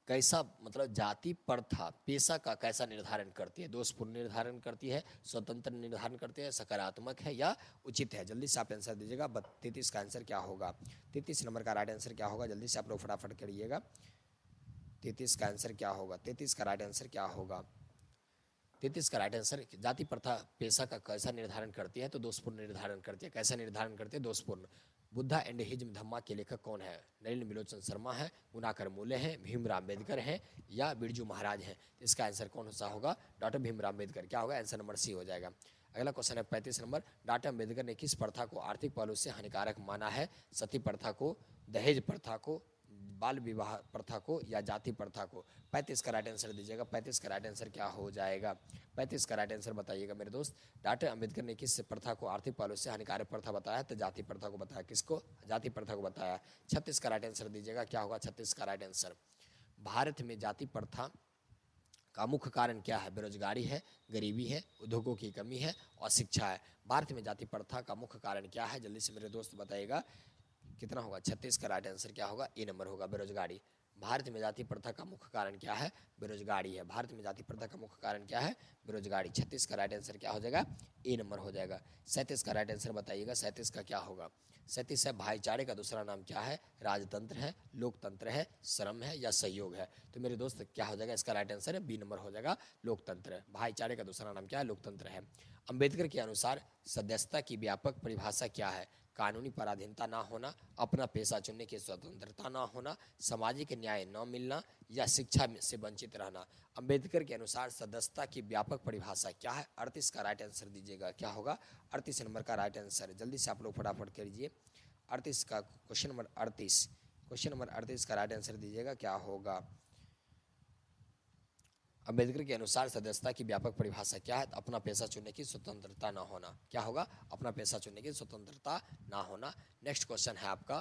S1: कैसा, मतलब जाति प्रथा पेशा का कैसा निर्धारण करती है? दोषपूर्ण निर्धारण करती है, स्वतंत्र निर्धारण करती है, सकारात्मक है या उचित है? जल्दी से आप आंसर दीजिएगा। 33 का आंसर क्या होगा? 33 नंबर का राइट आंसर क्या होगा? जल्दी से आप लोग फटाफट करिएगा। 33 का आंसर क्या होगा? 33 का राइट आंसर क्या होगा? 33 का राइट आंसर, जाति प्रथा पेशा का कैसा निर्धारण करती है? तो दोषपूर्ण निर्धारण करती है। कैसा निर्धारण करती है? दोषपूर्ण। बुद्धा एंड हिज धम्मा के लेखक कौन है? नलिन बिलोचन शर्मा है, गुणाकर मूल्य है, भीमराव अम्बेडकर है या बिरजू महाराज है? इसका आंसर कौन सा होगा? डॉक्टर भीमराव अम्बेडकर। क्या होगा? आंसर नंबर सी हो जाएगा। अगला क्वेश्चन है 35 नंबर। डॉक्टर अम्बेडकर ने किस प्रथा को आर्थिक पहलू से हानिकारक माना है? सती प्रथा को, दहेज प्रथा को, बाल विवाह प्रथा को या जाति प्रथा को? 35 का राइट आंसर दीजिएगा। 35 का राइट आंसर क्या हो जाएगा? 35 का राइट आंसर बताइएगा मेरे दोस्त। डॉक्टर अम्बेडकर ने किस प्रथा को आर्थिक पहलू से हानिकारक प्रथा बताया? तो जाति प्रथा को बताया। किसको? जाति प्रथा को बताया। 36 का राइट आंसर दीजिएगा। क्या होगा 36 का राइट आंसर? भारत में जाति प्रथा का मुख्य कारण क्या है? बेरोजगारी है, गरीबी है, उद्योगों की कमी है और शिक्षा है। भारत में जाति प्रथा का मुख्य कारण क्या है? जल्दी से मेरे दोस्त बताइएगा। कितना होगा? 36 का राइट आंसर क्या होगा? ए नंबर होगा, बेरोजगारी। भारत में जाति प्रथा का मुख्य कारण क्या है? बेरोजगारी है। भारत में जाति प्रथा का मुख्य कारण क्या है? बेरोजगारी। 36 का राइट आंसर क्या हो जाएगा? ए नंबर हो जाएगा। 37 का राइट आंसर बताइएगा। 37 का क्या होगा? 37 है भाईचारे का दूसरा नाम क्या है? राजतंत्र है, लोकतंत्र है, श्रम है या सहयोग है? तो मेरे दोस्त क्या हो जाएगा? इसका राइट आंसर है बी नंबर हो जाएगा, लोकतंत्र। भाईचारे का दूसरा नाम क्या है? लोकतंत्र है। अंबेडकर के अनुसार सदस्यता की व्यापक परिभाषा क्या है? कानूनी पराधीनता ना होना, अपना पेशा चुनने की स्वतंत्रता ना होना, सामाजिक न्याय न मिलना या शिक्षा से वंचित रहना। अंबेडकर के अनुसार सदस्यता की व्यापक परिभाषा क्या है? 38 का राइट आंसर दीजिएगा। क्या होगा? 38 नंबर का राइट आंसर। जल्दी से आप लोग फटाफट करिए। 38 का क्वेश्चन नंबर 38, क्वेश्चन नंबर 38 का राइट आंसर दीजिएगा। क्या होगा? अंबेडकर के अनुसार सदस्यता की व्यापक परिभाषा क्या है? अपना पेशा चुनने की स्वतंत्रता ना होना। क्या होगा? अपना पेशा चुनने की स्वतंत्रता ना होना। नेक्स्ट क्वेश्चन है आपका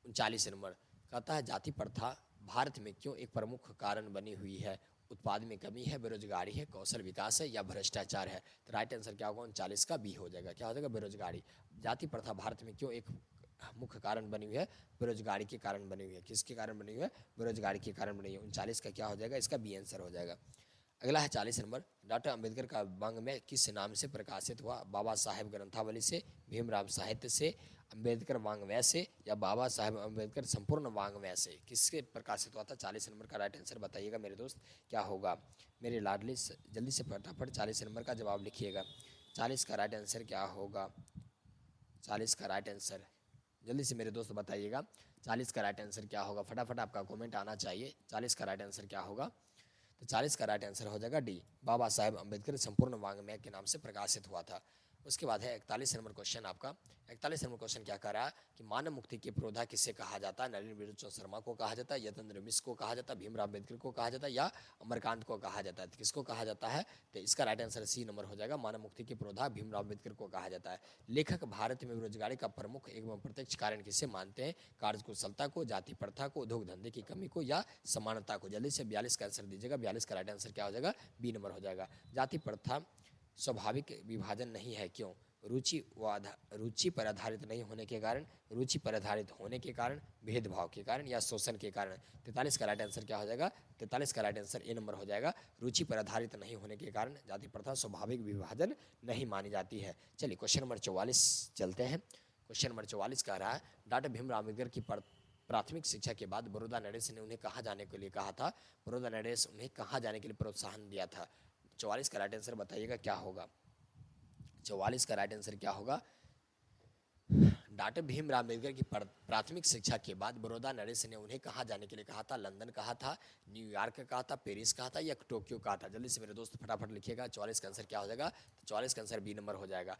S1: 39 नंबर। कहता है जाति प्रथा भारत में क्यों एक प्रमुख कारण बनी हुई है? उत्पाद में कमी है, बेरोजगारी है, कौशल विकास है या भ्रष्टाचार है? तो राइट आंसर क्या होगा? 39 का बी हो जाएगा। क्या हो जाएगा? बेरोजगारी। जाति प्रथा भारत में क्यों एक मुख्य कारण बनी हुई है? बेरोजगारी के कारण बनी हुई है। किसके कारण बनी हुई है? बेरोजगारी के कारण बनी हुई है। 39 का क्या हो जाएगा? इसका बी आंसर हो जाएगा। अगला है 40 नंबर। डॉक्टर अंबेडकर का वाङ्मय किस नाम से प्रकाशित हुआ? बाबा साहेब ग्रंथावली से, भीमराव साहित्य से, अंबेडकर वाङ्मय से या बाबा साहेब अंबेडकर संपूर्ण वाङ्मय से? किससे प्रकाशित हुआ था? 40 नंबर का राइट आंसर बताइएगा मेरे दोस्त। क्या होगा? मेरे लाडली जल्दी से फटाफट 40 नंबर का जवाब लिखिएगा। 40 का राइट आंसर क्या होगा? 40 का राइट आंसर जल्दी से मेरे दोस्त बताइएगा। 40 का राइट आंसर क्या होगा? फटाफट आपका कमेंट आना चाहिए। 40 का राइट आंसर क्या होगा? तो 40 का राइट आंसर हो जाएगा डी, बाबा साहेब अम्बेडकर संपूर्ण वाङ्मय के नाम से प्रकाशित हुआ था। उसके बाद है 41 नंबर क्वेश्चन आपका। 41 नंबर क्वेश्चन क्या कह रहा है कि मानव मुक्ति के पुरोधा किससे कहा जाता है? नलिन बिलोचन शर्मा को कहा जाता है, यतेंद्र मिश्र को कहा जाता है, भीमराव अम्बेडकर को कहा जाता है या अमरकांत को कहा जाता है? तो किसको कहा जाता है? तो इसका राइट आंसर सी नंबर हो जाएगा। मानव मुक्ति के पुरोधा भीमराव अम्बेडकर को कहा जाता है। लेखक भारत में बेरोजगारी का प्रमुख एवं प्रत्यक्ष कारण किसे मानते हैं? कार्यकुशलता को, जाति प्रथा को, उद्योग धंधे की कमी को या समानता को? जल्दी से 42 का आंसर दीजिएगा। 42 का राइट आंसर क्या हो जाएगा? बी नंबर हो जाएगा। जाति प्रथा स्वाभाविक विभाजन नहीं है। क्यों? रुचि पर आधारित नहीं होने के कारण, रुचि पर आधारित होने के कारण, भेदभाव के कारण या शोषण के कारण? 43 का राइट आंसर क्या हो जाएगा? 43 का राइट आंसर ए नंबर हो जाएगा। रुचि पर आधारित नहीं होने के कारण जाति प्रथा स्वाभाविक विभाजन नहीं मानी जाती है। चलिए क्वेश्चन नंबर 44 चलते हैं। क्वेश्चन नंबर 44 कह रहा है डॉक्टर भीमराव अम्बेडकर की प्राथमिक शिक्षा के बाद बड़ौदा नरेश ने उन्हें कहाँ जाने के लिए कहा था? बड़ौदा नरेश उन्हें कहाँ जाने के लिए प्रोत्साहन दिया था? 44 का राइट आंसर बताइएगा। क्या होगा? 44 का राइट आंसर क्या होगा? डॉक्टर भीमराव अम्बेडकर की प्राथमिक शिक्षा के बाद बड़ौदा नरेश ने उन्हें कहाँ जाने के लिए कहा था? लंदन कहा था, न्यूयॉर्क कहा था, पेरिस कहा था या टोक्यो कहा था? जल्दी से मेरे दोस्त फटाफट लिखिएगा। 44 का आंसर क्या हो जाएगा? तो 44 का आंसर बी नंबर हो जाएगा।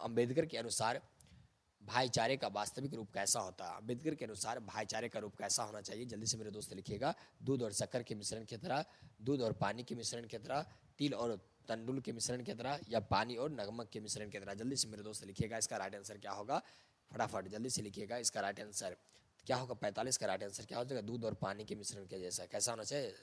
S1: अम्बेडकर के अनुसार भाईचारे का वास्तविक रूप कैसा होता है? अम्बेडकर के अनुसार भाईचारे का रूप कैसा होना चाहिए? जल्दी से मेरे दोस्त लिखिएगा। दूध और शक्कर के मिश्रण की तरह, दूध और पानी के मिश्रण की तरह, तिल और तंडुल के मिश्रण की तरह या पानी और नमक के मिश्रण की तरह? जल्दी से मेरे दोस्त लिखिएगा। इसका राइट आंसर क्या होगा? फटाफट जल्दी से लिखिएगा। इसका राइट आंसर क्या होगा? 45 का राइट आंसर क्या हो जाएगा? दूध और पानी के मिश्रण के जैसा। कैसा होना चाहिए?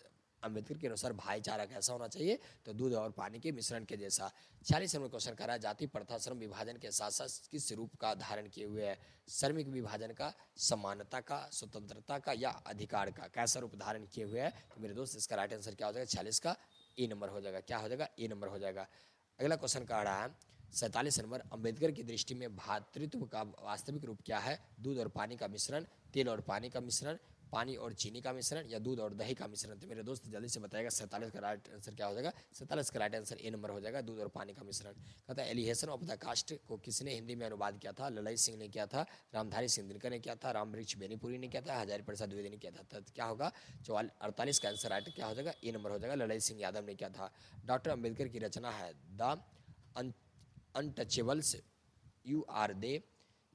S1: अम्बेडकर के अनुसार भाईचारा कैसा होना चाहिए? तो दूध और पानी के मिश्रण के जैसा। 46 नंबर क्वेश्चन कर रहा है, जाति प्रथा श्रम विभाजन के साथ साथ किस रूप का धारण किए हुए है? श्रमिक विभाजन का, समानता का, स्वतंत्रता का या अधिकार का? कैसा रूप धारण किए हुए है? तो मेरे दोस्त इसका राइट आंसर क्या हो जाएगा? 46 का ए नंबर हो जाएगा। क्या हो जाएगा? ए नंबर हो जाएगा। अगला क्वेश्चन कह रहा है 47 नंबर, अम्बेडकर की दृष्टि में भातृत्व का वास्तविक रूप क्या है? दूध और पानी का मिश्रण, तेल और पानी का मिश्रण, पानी और चीनी का मिश्रण या दूध और दही का मिश्रण? तो मेरे दोस्त जल्दी से बताएगा। 47 का राइट आंसर क्या हो जाएगा? 47 का राइट आंसर ए नंबर हो जाएगा, दूध और पानी का मिश्रण। कहता है एलिहेशन ऑफ द कास्ट को किसने हिंदी में अनुवाद किया था? ललई सिंह ने किया था, रामधारी सिंह दिनकर ने किया था, रामवृक्ष बेनीपुरी ने किया था, हजारी प्रसाद द्विवेदी ने किया था। तो क्या होगा? 48 का आंसर राइट क्या हो जाएगा? ए नंबर हो जाएगा, ललई सिंह यादव ने किया था। डॉक्टर अम्बेडकर की रचना है the untouchables, you are they,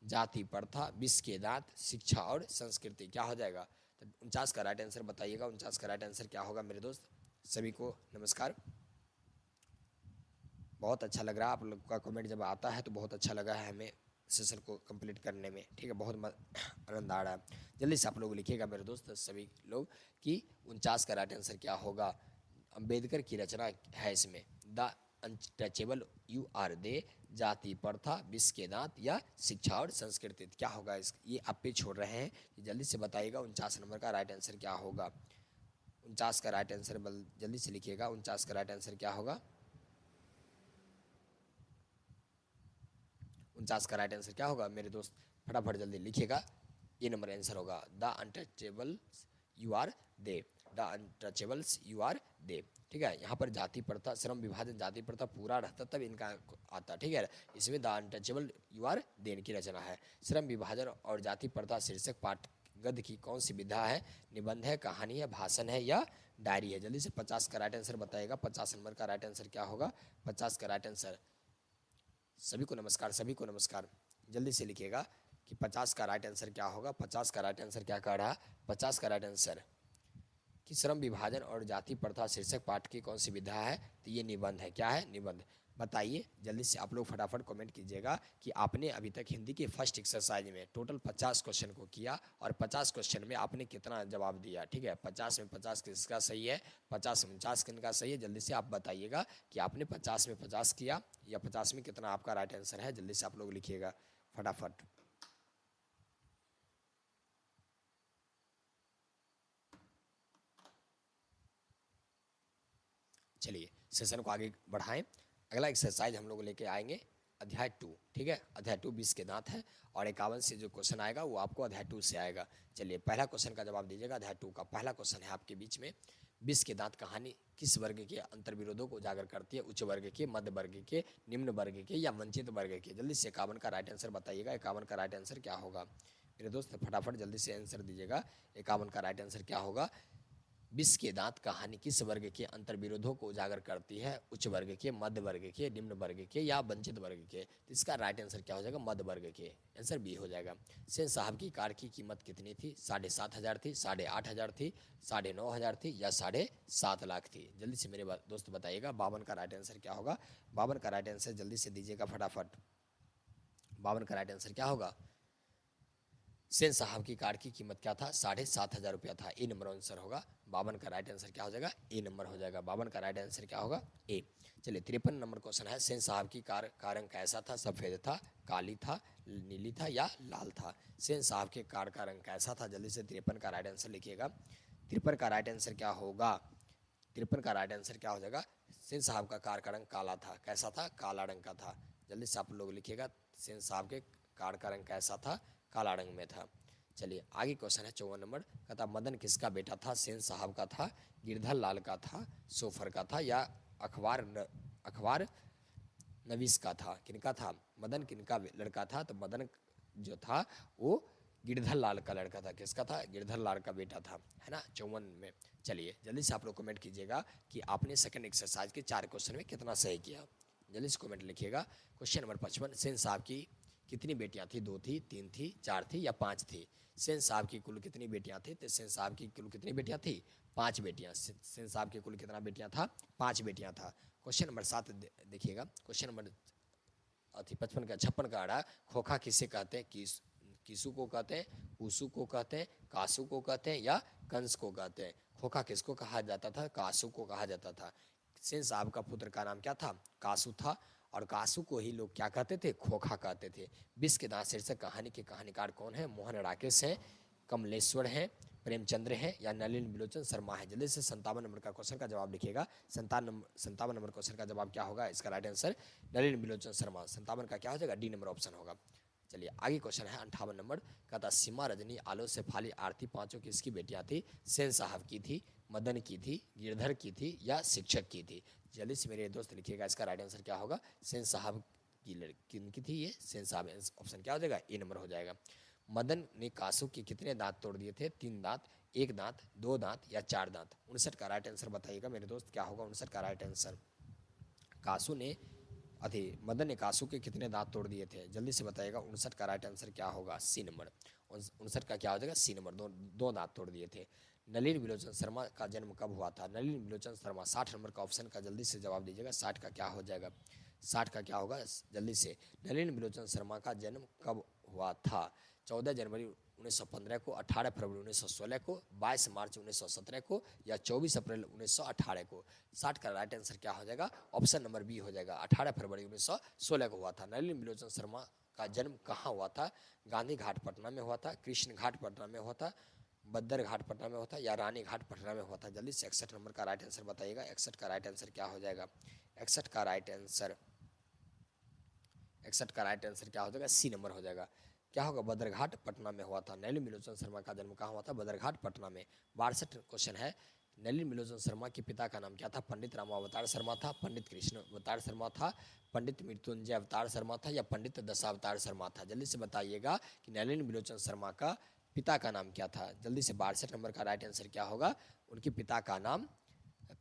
S1: जाति प्रथा, विष के दांत, शिक्षा और संस्कृति? क्या हो जाएगा? तो 49 का राइट आंसर बताइएगा। 49 का राइट आंसर क्या होगा मेरे दोस्त? सभी को नमस्कार। बहुत अच्छा लग रहा है आप लोग का कमेंट जब आता है, तो बहुत अच्छा लगा है हमें सेशन को कंप्लीट करने में। ठीक है, बहुत आनंद आ रहा है। जल्दी से आप लोग लिखिएगा मेरे दोस्त सभी लोग कि 49 का राइट आंसर क्या होगा? अम्बेडकर की रचना है इसमें the untouchable, you are they, जाति प्रथा, विष के दांत या शिक्षा और संस्कृति? क्या होगा? इस ये आप पे छोड़ रहे हैं कि जल्दी से बताइएगा 49 नंबर का राइट आंसर क्या होगा? 49 का राइट आंसर जल्दी से लिखिएगा। 49 का राइट आंसर क्या होगा? 49 का राइट आंसर क्या होगा मेरे दोस्त? फटाफट जल्दी लिखिएगा। ये नंबर आंसर होगा the untouchables you are they, the untouchables you are they. ठीक है, यहाँ पर जाति प्रथा श्रम विभाजन जाति प्रथा पूरा रहता तब इनका आता। ठीक है, इसमें the untouchable you are they इनकी रचना है। श्रम विभाजन और जाति प्रथा शीर्षक पाठ गद्य की कौन सी विधा है? निबंध है, कहानी है, भाषण है या डायरी है? जल्दी से 50 का राइट आंसर बताइएगा। 50 नंबर का राइट आंसर क्या होगा? 50 का राइट आंसर सभी को नमस्कार, सभी को नमस्कार। जल्दी से लिखिएगा कि 50 का राइट आंसर क्या होगा? 50 का राइट आंसर क्या कह रहा है? 50 का राइट आंसर कि श्रम विभाजन और जाति प्रथा शीर्षक पाठ की कौन सी विधा है? तो ये निबंध है। क्या है? निबंध। बताइए जल्दी से आप लोग फटाफट कमेंट कीजिएगा कि आपने अभी तक हिंदी के फर्स्ट एक्सरसाइज में टोटल 50 क्वेश्चन को किया और 50 क्वेश्चन में आपने कितना जवाब दिया। ठीक है, 50 में 50 किसका सही है? 50 में 50 किनका सही है? जल्दी से आप बताइएगा कि आपने 50 में 50 किया या 50 में कितना आपका राइट आंसर है। जल्दी से आप लोग लिखिएगा फटाफट। चलिए सेशन को आगे बढ़ाएं। अगला एक्सरसाइज हम लोग लेके आएंगे अध्याय 2। ठीक है, अध्याय 2 20 के दांत है और 51 से जो क्वेश्चन आएगा वो आपको अध्याय 2 से आएगा। चलिए पहला क्वेश्चन का जवाब दीजिएगा। अध्याय 2 का पहला क्वेश्चन है आपके बीच में, 20 के दांत कहानी किस वर्ग के अंतर्विरोधों को उजागर करती है? उच्च वर्ग के, मध्य वर्ग के, निम्न वर्ग के या वंचित वर्ग के? जल्दी से 51 का राइट आंसर बताइएगा। 51 का राइट आंसर क्या होगा मेरे दोस्त? फटाफट जल्दी से आंसर दीजिएगा। 51 का राइट आंसर क्या होगा? 20 के दांत कहानी किस वर्ग के अंतर्विरोधों को उजागर करती है? उच्च वर्ग के, मध्य वर्ग के, निम्न वर्ग के या वंचित वर्ग के? तो इसका राइट आंसर क्या हो जाएगा? मध्य वर्ग के। आंसर बी हो जाएगा। सेन साहब की कार की कीमत कितनी थी? 7,500 थी, 8,500 थी, 9,500 थी या 7.5 लाख थी? जल्दी से मेरे दोस्त बताइएगा। 52 का राइट आंसर क्या होगा? 52 का राइट आंसर जल्दी से दीजिएगा फटाफट। 52 का राइट आंसर क्या होगा? सेन साहब की कार की कीमत क्या था? 7,500 रुपया था। ए नंबर आंसर होगा। 52 का राइट आंसर क्या हो जाएगा? ए नंबर हो जाएगा। 52 का राइट आंसर क्या होगा? ए। चलिए 53 नंबर क्वेश्चन है, सेन साहब की कार का रंग कैसा था? सफ़ेद था, काली था, नीली था या लाल था? सेन साहब के कार का रंग कैसा था? जल्दी से 53 का राइट आंसर लिखिएगा। 53 का राइट आंसर क्या होगा? 53 का राइट आंसर क्या हो जाएगा? सेन साहब का कार का रंग काला था। कैसा था? काला रंग का था। जल्दी से आप लोग लिखिएगा। सेन साहब के कार का रंग कैसा था? काला रंग में था। चलिए आगे क्वेश्चन है 54 नंबर। कहता मदन किसका बेटा था? सेन साहब का था, गिरधर लाल का था, सोफर का था या अखबार नवीस का था? किनका था? मदन किनका लड़का था? तो मदन जो था वो गिरधर लाल का लड़का था। किसका था? गिरधर लाल का बेटा था, है ना, 54 में। चलिए जल्दी से आप लोग कमेंट कीजिएगा कि आपने सेकंड एक्सरसाइज के 4 क्वेश्चन में कितना सही किया। जल्दी से कमेंट लिखिएगा। क्वेश्चन नंबर 55, सेन साहब की कितनी बेटियां थी? 2 थी, 3 थी, 4 थी या 5 थी? सेन साहब की कुल कितनी बेटियां थी? तो सेन साहब की कुल कितनी बेटियां थी? 5 बेटियां। सेन साहब की कुल कितना बेटियां था? 5 बेटियां था। क्वेश्चन नंबर 7 देखिएगा। क्वेश्चन नंबर 55 का 56 का आड़ा, खोखा किसे कहते हैं? किसु को कहते हैं, कुसु को कहते हैं, कासु को कहते हैं या कंस को कहते हैं? खोखा किसको कहा जाता था? कासु को कहा जाता था। सेन साहब का पुत्र का नाम क्या था? कासु था, और कासु को ही लोग क्या कहते थे? खोखा कहते थे। विष के दांत शीर्षक कहानी के कहानीकार कौन है? मोहन राकेश है, कमलेश्वर है, प्रेमचंद्र है या नलिन विलोचन शर्मा है? जल्दी से 57 नंबर का क्वेश्चन का जवाब लिखिएगा। 57 नंबर क्वेश्चन का जवाब क्या होगा? इसका राइट आंसर नलिन विलोचन शर्मा। 57 का क्या हो जाएगा? डी नंबर ऑप्शन होगा। चलिए आगे क्वेश्चन है 58 नंबर का था, सीमा, रजनी, आलो, शेफाली, आरती पांचों किसकी बेटियां थी? सेन साहब की थी, मदन की थी, गिरधर की थी या शिक्षक की थी? जल्दी से मेरे दोस्त लिखिएगा। इसका राइट आंसर क्या होगा? सेन साहब की लड़की किनकी थी? ये सेन साहब। ऑप्शन क्या हो जाएगा? ए नंबर हो जाएगा। मदन ने कासू के कितने दांत तोड़ दिए थे? 3 दांत, 1 दांत, 2 दांत या 4 दांत? 59 का राइट आंसर बताइएगा मेरे दोस्त, क्या होगा 59 का राइट आंसर? कासू ने मदन ने कासू के कितने दांत तोड़ दिए थे? जल्दी से बताइएगा। 59 का राइट आंसर क्या होगा? C number. 59 का क्या हो जाएगा? C number. दो दांत तोड़ दिए थे। नलिन विलोचन शर्मा का जन्म कब हुआ था? नलिन विलोचन शर्मा, 60 नंबर का ऑप्शन का जल्दी से जवाब दीजिएगा। 60 का क्या हो जाएगा? 60 का क्या होगा? जल्दी से। नलिन विलोचन शर्मा का जन्म कब हुआ था? 14 जनवरी 1915 को, 18 फरवरी 1916 को, 22 मार्च 1917 को या 24 अप्रैल 1918 को? 60 का राइट आंसर क्या हो जाएगा? ऑप्शन नंबर बी हो जाएगा। 18 फरवरी 1916 को हुआ था। नलिन विलोचन शर्मा का जन्म कहाँ हुआ था? गांधी घाट पटना में हुआ था, कृष्ण घाट पटना में हुआ था, बद्दर घाट पटना में हुआ था या रानी घाट पटना में हुआ था? जल्दी से 61 नंबर का राइट आंसर बताइएगा। 61 का राइट आंसर क्या हो जाएगा? 61 का राइट आंसर 61 का राइट आंसर क्या हो जाएगा? सी नंबर हो जाएगा। क्या होगा? बद्रघाट पटना में हुआ था। नलिन विलोचन शर्मा का जन्म कहाँ हुआ था? बद्रघाट पटना में। 62 क्वेश्चन है। नलिन विलोचन शर्मा के पिता का नाम क्या था? पंडित रामावतार शर्मा था, पंडित कृष्ण अवतार शर्मा था, पंडित मृत्युंजय अवतार शर्मा था या पंडित दशावतार शर्मा था? जल्दी से बताइएगा कि नलिन विलोचन शर्मा का पिता का नाम क्या था? जल्दी से। 62 नंबर का राइट आंसर क्या होगा? उनके पिता का नाम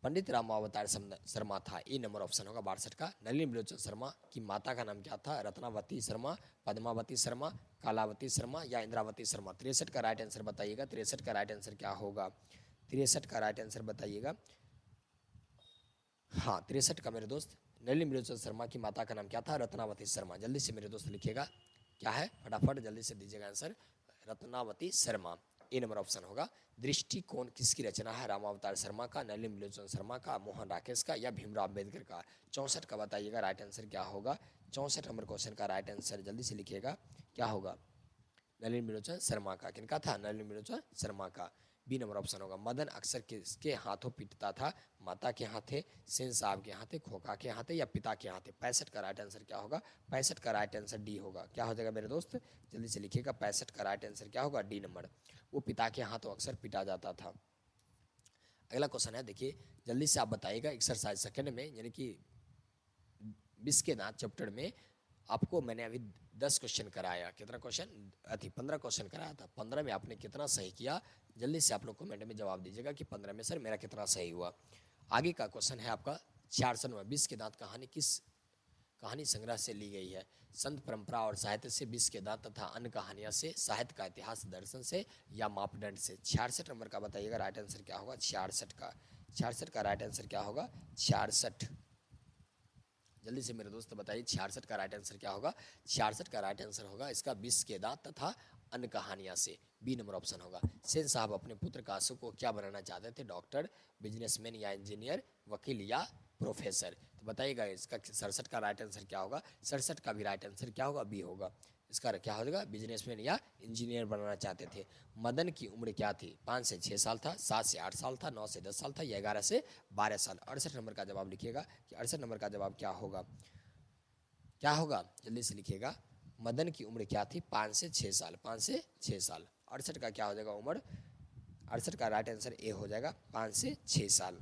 S1: पंडित रामावतार शर्मा था। ए नंबर ऑप्शन होगा 62 का। नलिन विलोचन शर्मा की माता का नाम क्या था? रत्नावती शर्मा, पद्मावती शर्मा, कालावती शर्मा या इंद्रावती शर्मा? 63 का राइट आंसर बताइएगा। 63 का राइट आंसर क्या होगा? 63 का राइट आंसर बताइएगा। हाँ 63 का मेरे दोस्त। नलिन विलोचन शर्मा की माता का नाम क्या था? रत्नावती शर्मा। जल्दी से मेरे दोस्त लिखिएगा। क्या है? फटाफट जल्दी से दीजिएगा आंसर। रत्नावती शर्मा। ए नंबर ऑप्शन होगा। दृष्टिकोण किसकी रचना है? रामावतार शर्मा का, नलिन विलोचन शर्मा का, मोहन राकेश का या भीमराव अम्बेडकर का? 64 का बताइएगा राइट आंसर क्या होगा? 64 नंबर क्वेश्चन का राइट आंसर जल्दी से लिखिएगा। क्या होगा? नलिन विलोचन शर्मा का। किनका था? नलिन विलोचन शर्मा का। बी नंबर ऑप्शन होगा। मदन अक्सर किसके हाथों पीटता था? माता के हाथे, सेन साहब के हाथे, खोखा के हाथे या पिता के हाथे? 65 का राइट आंसर क्या होगा? 65 का राइट आंसर डी होगा। क्या हो जाएगा मेरे दोस्त? जल्दी से लिखिएगा। 65 का राइट आंसर क्या होगा? D number. वो पिता के हाथों अक्सर पीटा जाता था। अगला क्वेश्चन है, देखिए जल्दी से आप बताइएगा। एक्सरसाइज सेकंड में यानी कि 20 के दांत चैप्टर में आपको मैंने अभी 10 क्वेश्चन कराया। कितना क्वेश्चन? 15 क्वेश्चन कराया था। 15 में आपने कितना सही किया? जल्दी से आप लोग कमेंट में जवाब दीजिएगा कि 15 में सर मेरा कितना सही हुआ। आगे का क्वेश्चन है आपका 46वां। 20 के दांत कहानी किस कहानी संग्रह से ली गई है? संत परंपरा और साहित्य से, 20 के दांत तथा अन्य कहानियां से, साहित्य का इतिहास, दर्शन से या मापदंड से? 66 नंबर का बताइएगा राइट आंसर क्या होगा? 66 का राइट आंसर क्या होगा? 66। जल्दी से मेरे दोस्त बताइए 66 का राइट आंसर क्या होगा? 66 का राइट आंसर होगा इसका 20 के दांत तथा अन्य कहानियां से। बी नंबर ऑप्शन होगा। सेन साहब अपने पुत्र कासू को क्या बनाना चाहते थे? डॉक्टर, बिजनेसमैन या इंजीनियर, वकील या प्रोफेसर? तो बताइएगा इसका 67 का राइट आंसर क्या होगा? 67 का भी राइट आंसर क्या होगा? बी होगा। इसका क्या हो जाएगा? बिजनेसमैन या इंजीनियर बनाना चाहते थे। मदन की उम्र क्या थी? 5 से 6 साल था, 7 से 8 साल था, 9 से 10 साल था या 11 से 12 साल? 68 नंबर का जवाब लिखिएगा कि 68 नंबर का जवाब क्या होगा? क्या होगा? जल्दी से लिखिएगा। मदन की उम्र क्या थी? 5 से 6 साल। 5 से 6 साल। 68 का क्या हो जाएगा उम्र? 68 का राइट आंसर ए हो जाएगा, 5 से 6 साल।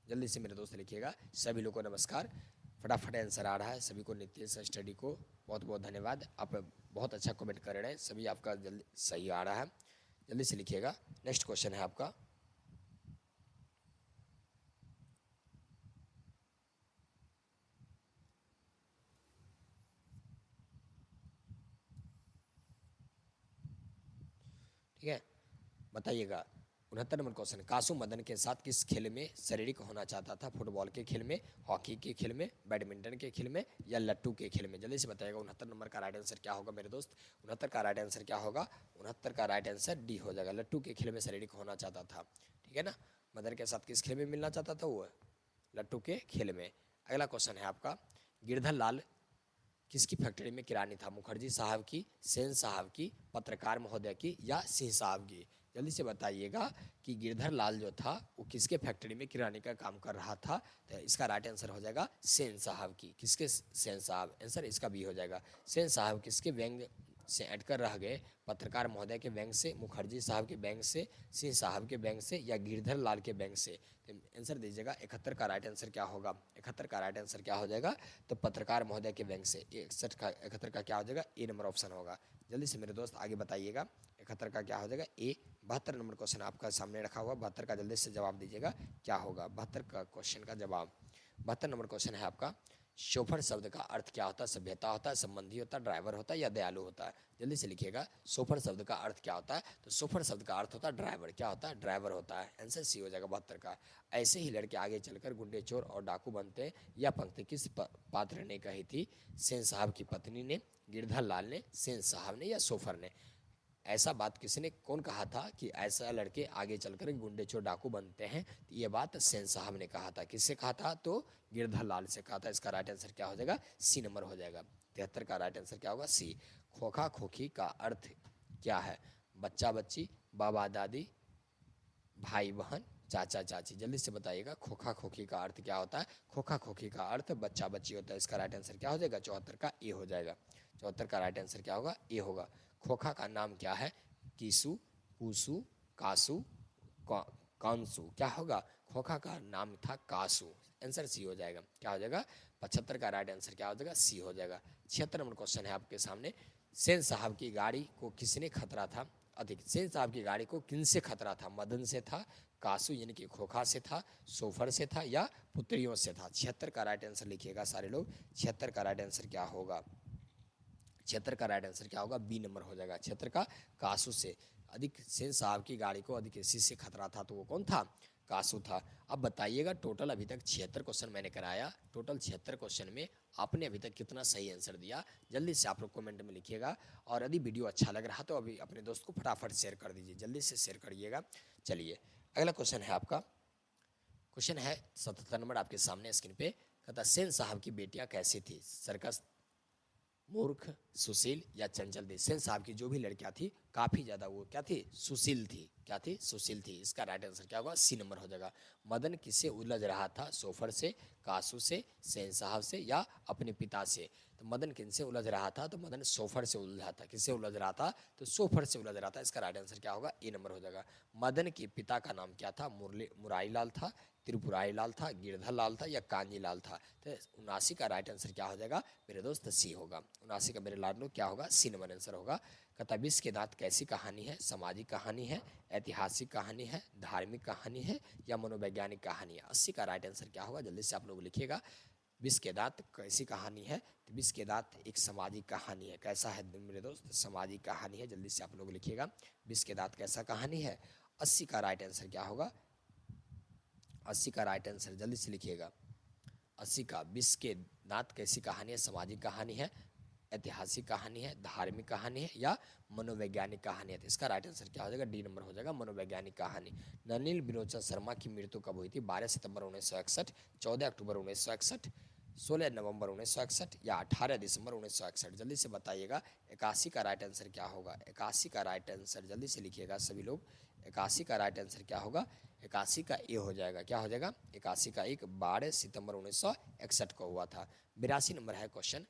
S1: जल्दी से मेरे दोस्त लिखिएगा। सभी लोगों को नमस्कार। फटाफट आंसर आ रहा है। सभी को नित्य स्टडी को बहुत बहुत धन्यवाद। आप बहुत अच्छा कमेंट कर रहे हैं सभी, आपका जल्दी सही आ रहा है, जल्दी से लिखिएगा। नेक्स्ट क्वेश्चन है आपका, ठीक है, बताइएगा। 69 नंबर क्वेश्चन, कासू मदन के साथ किस खेल में शारीरिक होना चाहता था? फुटबॉल के खेल में, हॉकी के खेल में, बैडमिंटन के खेल में, या लट्टू के खेल में? जल्दी से बताइएगा। 69 नंबर का राइट आंसर क्या होगा मेरे दोस्त? 69 का राइट आंसर क्या होगा? 69 का राइट आंसर डी हो जाएगा, लट्टू के खेल में शारीरिक होना चाहता था। ठीक है ना, मदन के साथ किस खेल में मिलना चाहता था? वो लट्टू के खेल में। अगला क्वेश्चन है आपका, गिरधर लाल किसकी फैक्ट्री में किरानी था? मुखर्जी साहब की, सेन साहब की, पत्रकार महोदय की, या सिंह साहब की? जल्दी से बताइएगा कि गिरधर लाल जो था वो किसके फैक्ट्री में किरानी का काम कर रहा था? तो इसका राइट आंसर हो जाएगा सेन साहब की। किसके? सेन साहब। आंसर इसका भी हो जाएगा। सेन साहब किसके व्यंग से अटकर रह गए? पत्रकार महोदय के व्यंग से, मुखर्जी साहब के व्यंग से, सिंह साहब के व्यंग से, या गिरधर लाल के व्यंग से? तो आंसर दीजिएगा। 71 का राइट आंसर क्या होगा? 71 का राइट आंसर क्या हो जाएगा? तो पत्रकार महोदय के व्यंग से। 71 का क्या हो जाएगा? ए नंबर ऑप्शन होगा। जल्दी से मेरे दोस्त आगे बताइएगा। 71 का क्या हो जाएगा? ए। 72 नंबर क्वेश्चन आपका सामने रखा हुआ, 72 का जल्दी से जवाब दीजिएगा, क्या होगा 72 का क्वेश्चन का जवाब? 72 नंबर क्वेश्चन है आपका, शोफर शब्द का अर्थ क्या होता है? सभ्यता होता है, संबंधी होता है, ड्राइवर होता है, या दयालु होता है? जल्दी से लिखिएगा। शोफर शब्द का अर्थ क्या होता है? तो शोफर शब्द का अर्थ होता है ड्राइवर। क्या होता है? ड्राइवर होता है। आंसर सी हो जाएगा 72 का। ऐसे ही लड़के आगे चलकर गुंडे, चोर और डाकू बनते हैं। यह पंक्ति किस पात्र ने कही थी? सेन साहब की पत्नी ने, गिरधर लाल ने, सेन साहब ने, या शोफर ने? ऐसा बात किसने, कौन कहा था कि ऐसा लड़के आगे चलकर गुंडे चोर डाकू बनते हैं? तो ये बात सेन साहब ने कहा था। किससे कहा था? तो गिरधर लाल से कहा था। इसका राइट आंसर क्या हो जाएगा? सी नंबर हो जाएगा। 73 का राइट आंसर क्या होगा? सी। खोखा खोखी का अर्थ क्या है? बच्चा बच्ची, बाबा दादी, भाई बहन, चाचा चाची? जल्दी से बताइएगा। खोखा खोखी का अर्थ क्या होता है? खोखा खोखी का अर्थ बच्चा बच्ची होता है। इसका राइट आंसर क्या हो जाएगा? 74 का ए हो जाएगा। 74 का राइट आंसर क्या होगा? ए होगा। खोखा का नाम क्या है? कीसु, पूसु, कासु, कांसु? क्या होगा? खोखा का नाम था कासु। आंसर सी हो जाएगा। क्या हो जाएगा? 75 का राइट आंसर क्या हो जाएगा? सी हो जाएगा। 76 नंबर क्वेश्चन है आपके सामने, सेन साहब की गाड़ी को किसने खतरा था अधिक? सेन साहब की गाड़ी को किनसे खतरा था? मदन से था, कासू यानी कि खोखा से था, सोफर से था, या पुत्रियों से था? 76 का राइट आंसर लिखिएगा सारे लोग। 76 का राइट आंसर क्या होगा? 76 का राइट आंसर क्या होगा? बी नंबर हो जाएगा। 76 का कासू से अधिक, सेन साहब की गाड़ी को अधिक किसी से खतरा था तो वो कौन था? कासू था। अब बताइएगा, टोटल अभी तक 76 क्वेश्चन मैंने कराया। टोटल 76 क्वेश्चन में आपने अभी तक कितना सही आंसर दिया? जल्दी से आप लोग कमेंट में लिखिएगा। और यदि वीडियो अच्छा लग रहा तो अभी अपने दोस्त को फटाफट शेयर कर दीजिए, जल्दी से शेयर करिएगा। चलिए अगला क्वेश्चन है आपका, क्वेश्चन है 77 नंबर आपके सामने स्क्रीन पे। कहता सेन साहब की बेटियां कैसी थी? सर्कस, मूर्ख, सुशील, या चंचल थी? सेन साहब की जो भी लड़कियां थी काफी ज्यादा वो क्या थी? सुशील थी। क्या थी? सुशील थी। इसका राइट आंसर क्या होगा? सी नंबर हो जाएगा। मदन किससे उलझ रहा था? सोफर से, कासू से, सेन साहब से, या अपने पिता से? तो मदन किनसे उलझ रहा था? तो मदन सोफर से उलझा था। किससे उलझ रहा था? तो सोफर से उलझ रहा था। इसका राइट आंसर क्या होगा? ए नंबर हो जाएगा। मदन के पिता का नाम क्या था? मुरारी लाल था, त्रिपुरारी लाल था, गिरधर लाल था, या कांजी लाल था? तो 79 का राइट आंसर क्या हो जाएगा मेरे दोस्त? सी होगा। 79 का मेरे लाडलो क्या होगा? सी नंबर आंसर होगा। कहता विष के दांत कैसी कहानी है? सामाजिक कहानी है, ऐतिहासिक कहानी है, धार्मिक कहानी है, या मनोवैज्ञानिक कहानी है? 80 का राइट आंसर क्या होगा? जल्दी से आप लोग लिखिएगा। विष के दांत कैसी कहानी है? तो विष के दांत एक सामाजिक कहानी है। कैसा है मेरे दोस्त? सामाजिक कहानी है। जल्दी से आप लोग लिखिएगा। विष के दांत कैसा कहानी है? 80 का राइट आंसर क्या होगा? 80 का राइट आंसर जल्दी से लिखिएगा। 80 का विष के दांत कैसी कहानी है? सामाजिक कहानी है, ऐतिहासिक कहानी है, धार्मिक कहानी है, या मनोवैज्ञानिक कहानी है? तो इसका राइट आंसर क्या हो जाएगा? डी नंबर हो जाएगा, मनोवैज्ञानिक कहानी। नलिनी बिलोचन शर्मा की मृत्यु कब हुई थी? 12 सितंबर 1961, 14 अक्टूबर 1961, 16 नवंबर 1961, या 18 दिसंबर 1961? जल्दी से बताइएगा। 81 का राइट आंसर क्या होगा? 81 का राइट आंसर जल्दी से लिखिएगा सभी लोग। 81 का राइट आंसर क्या होगा? 81 का ए हो जाएगा। क्या हो जाएगा? 81 का एक 12 सितंबर 1961 को हुआ था। 82 नंबर है क्वेश्चन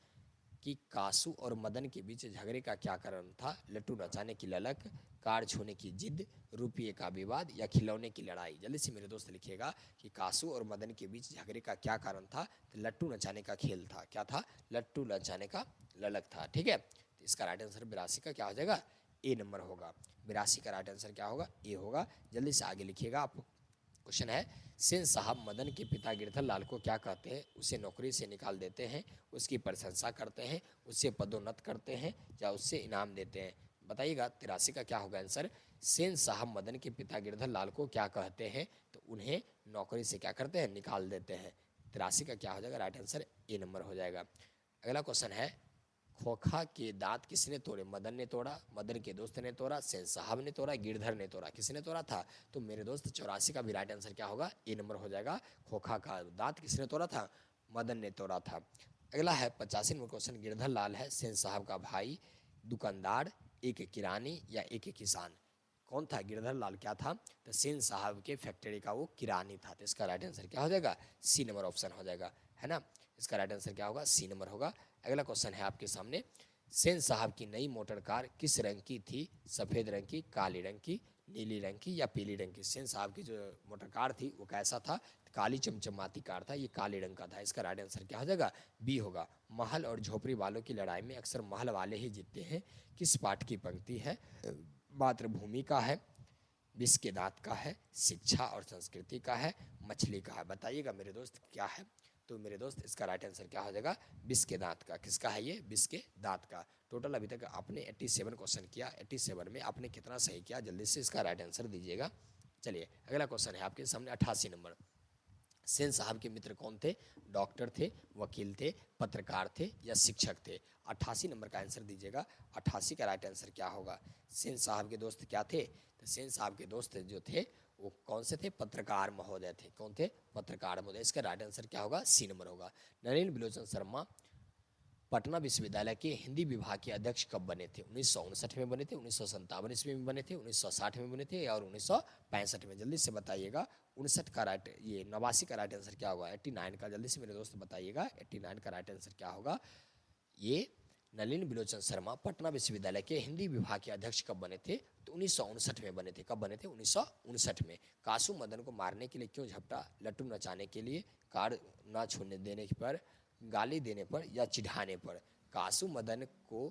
S1: कि कासू और मदन के बीच झगड़े का क्या कारण था? लट्टू नचाने की ललक, कार छूने की जिद, रुपये का विवाद, या खिलौने की लड़ाई? जल्दी से मेरे दोस्त लिखिएगा कि कासू और मदन के बीच झगड़े का क्या कारण था? तो लट्टू नचाने का खेल था। क्या था? लट्टू नचाने का ललक था। ठीक है, तो इसका राइट आंसर 82 का क्या हो जाएगा, ए नंबर होगा। 82 का राइट आंसर क्या होगा, ए होगा। जल्दी से आगे लिखिएगा आप। क्वेश्चन है, सेन साहब मदन के पिता गिरधर लाल को क्या कहते हैं? उसे नौकरी से निकाल देते हैं, उसकी प्रशंसा करते हैं, उससे पदोन्नत करते हैं या उससे इनाम देते हैं? बताइएगा। 83 का क्या होगा आंसर? सेन साहब मदन के पिता गिरधर लाल को क्या कहते हैं? तो उन्हें नौकरी से क्या करते हैं, निकाल देते हैं। 83 का क्या हो जाएगा, राइट आंसर ए नंबर हो जाएगा। अगला क्वेश्चन है, खोखा के दांत किसने तोड़े? मदन ने तोड़ा, मदन के दोस्त ने तोड़ा, सेन साहब ने तोड़ा, गिरधर ने तोड़ा। किसने तोड़ा था? तो मेरे दोस्त 84 का भी राइट आंसर क्या होगा, ए नंबर हो जाएगा। खोखा का दांत किसने तोड़ा था? मदन ने तोड़ा था। अगला है 85 नंबर क्वेश्चन, गिरधर लाल है सेन साहब का भाई, दुकानदार, एक किरानी या एक किसान? कौन था? गिरधर लाल क्या था? तो सेन साहब के फैक्ट्री का वो किरानी था। तो इसका राइट आंसर क्या हो जाएगा, सी नंबर ऑप्शन हो जाएगा, है ना। इसका राइट आंसर क्या होगा, सी नंबर होगा। अगला क्वेश्चन है आपके सामने, सेन साहब की नई मोटर कार किस रंग की थी? सफ़ेद रंग की, काली रंग की, नीली रंग की या पीली रंग की? सेन साहब की जो मोटर कार थी वो कैसा था? काली चमचमाती कार था, ये काले रंग का था। इसका राइट आंसर क्या हो जाएगा, बी होगा। महल और झोपड़ी वालों की लड़ाई में अक्सर महल वाले ही जीतते हैं, किस पाठ की पंक्ति है? मातृभूमि का है, विष के दांत का है, शिक्षा और संस्कृति का है, मछली का है? बताइएगा मेरे दोस्त क्या है। तो मेरे दोस्त इसका राइट आंसर क्या हो जाएगा, विष के दांत का। किसका है ये, विष के दांत का। टोटल अभी तक आपने 87 क्वेश्चन किया, 87 में आपने कितना सही किया, जल्दी से इसका राइट आंसर दीजिएगा। चलिए अगला क्वेश्चन है आपके सामने 88 नंबर, सेन साहब के मित्र कौन थे? डॉक्टर थे, वकील थे, पत्रकार थे या शिक्षक थे? 88 नंबर का आंसर दीजिएगा। 88 का राइट आंसर क्या होगा? सेन साहब के दोस्त क्या थे? तो सेन साहब के दोस्त जो थे वो कौन से थे? पत्रकार महोदय थे। कौन थे? पत्रकार महोदय। इसका राइट आंसर क्या होगा, सी नंबर होगा। नलिन बिलोचन शर्मा पटना विश्वविद्यालय के हिंदी विभाग के अध्यक्ष कब बने थे? 1959 में बने थे, 1957 ईस्वी में बने थे, 1960 में बने थे और 1965 में? जल्दी से बताइएगा। 59 का राइट, ये 89 का राइट आंसर क्या होगा, 89 का? जल्दी से मेरे दोस्त बताइएगा 89 का राइट आंसर क्या होगा। ये नलिन बिलोचन शर्मा पटना विश्वविद्यालय के हिंदी विभाग के अध्यक्ष कब बने थे? तो 1959 में बने थे। कब बने थे? 1959 में। कासू मदन को मारने के लिए क्यों झपटा? लट्टू नचाने के लिए, कार ना छूने देने पर, गाली देने पर या चिढ़ाने पर? कासू मदन को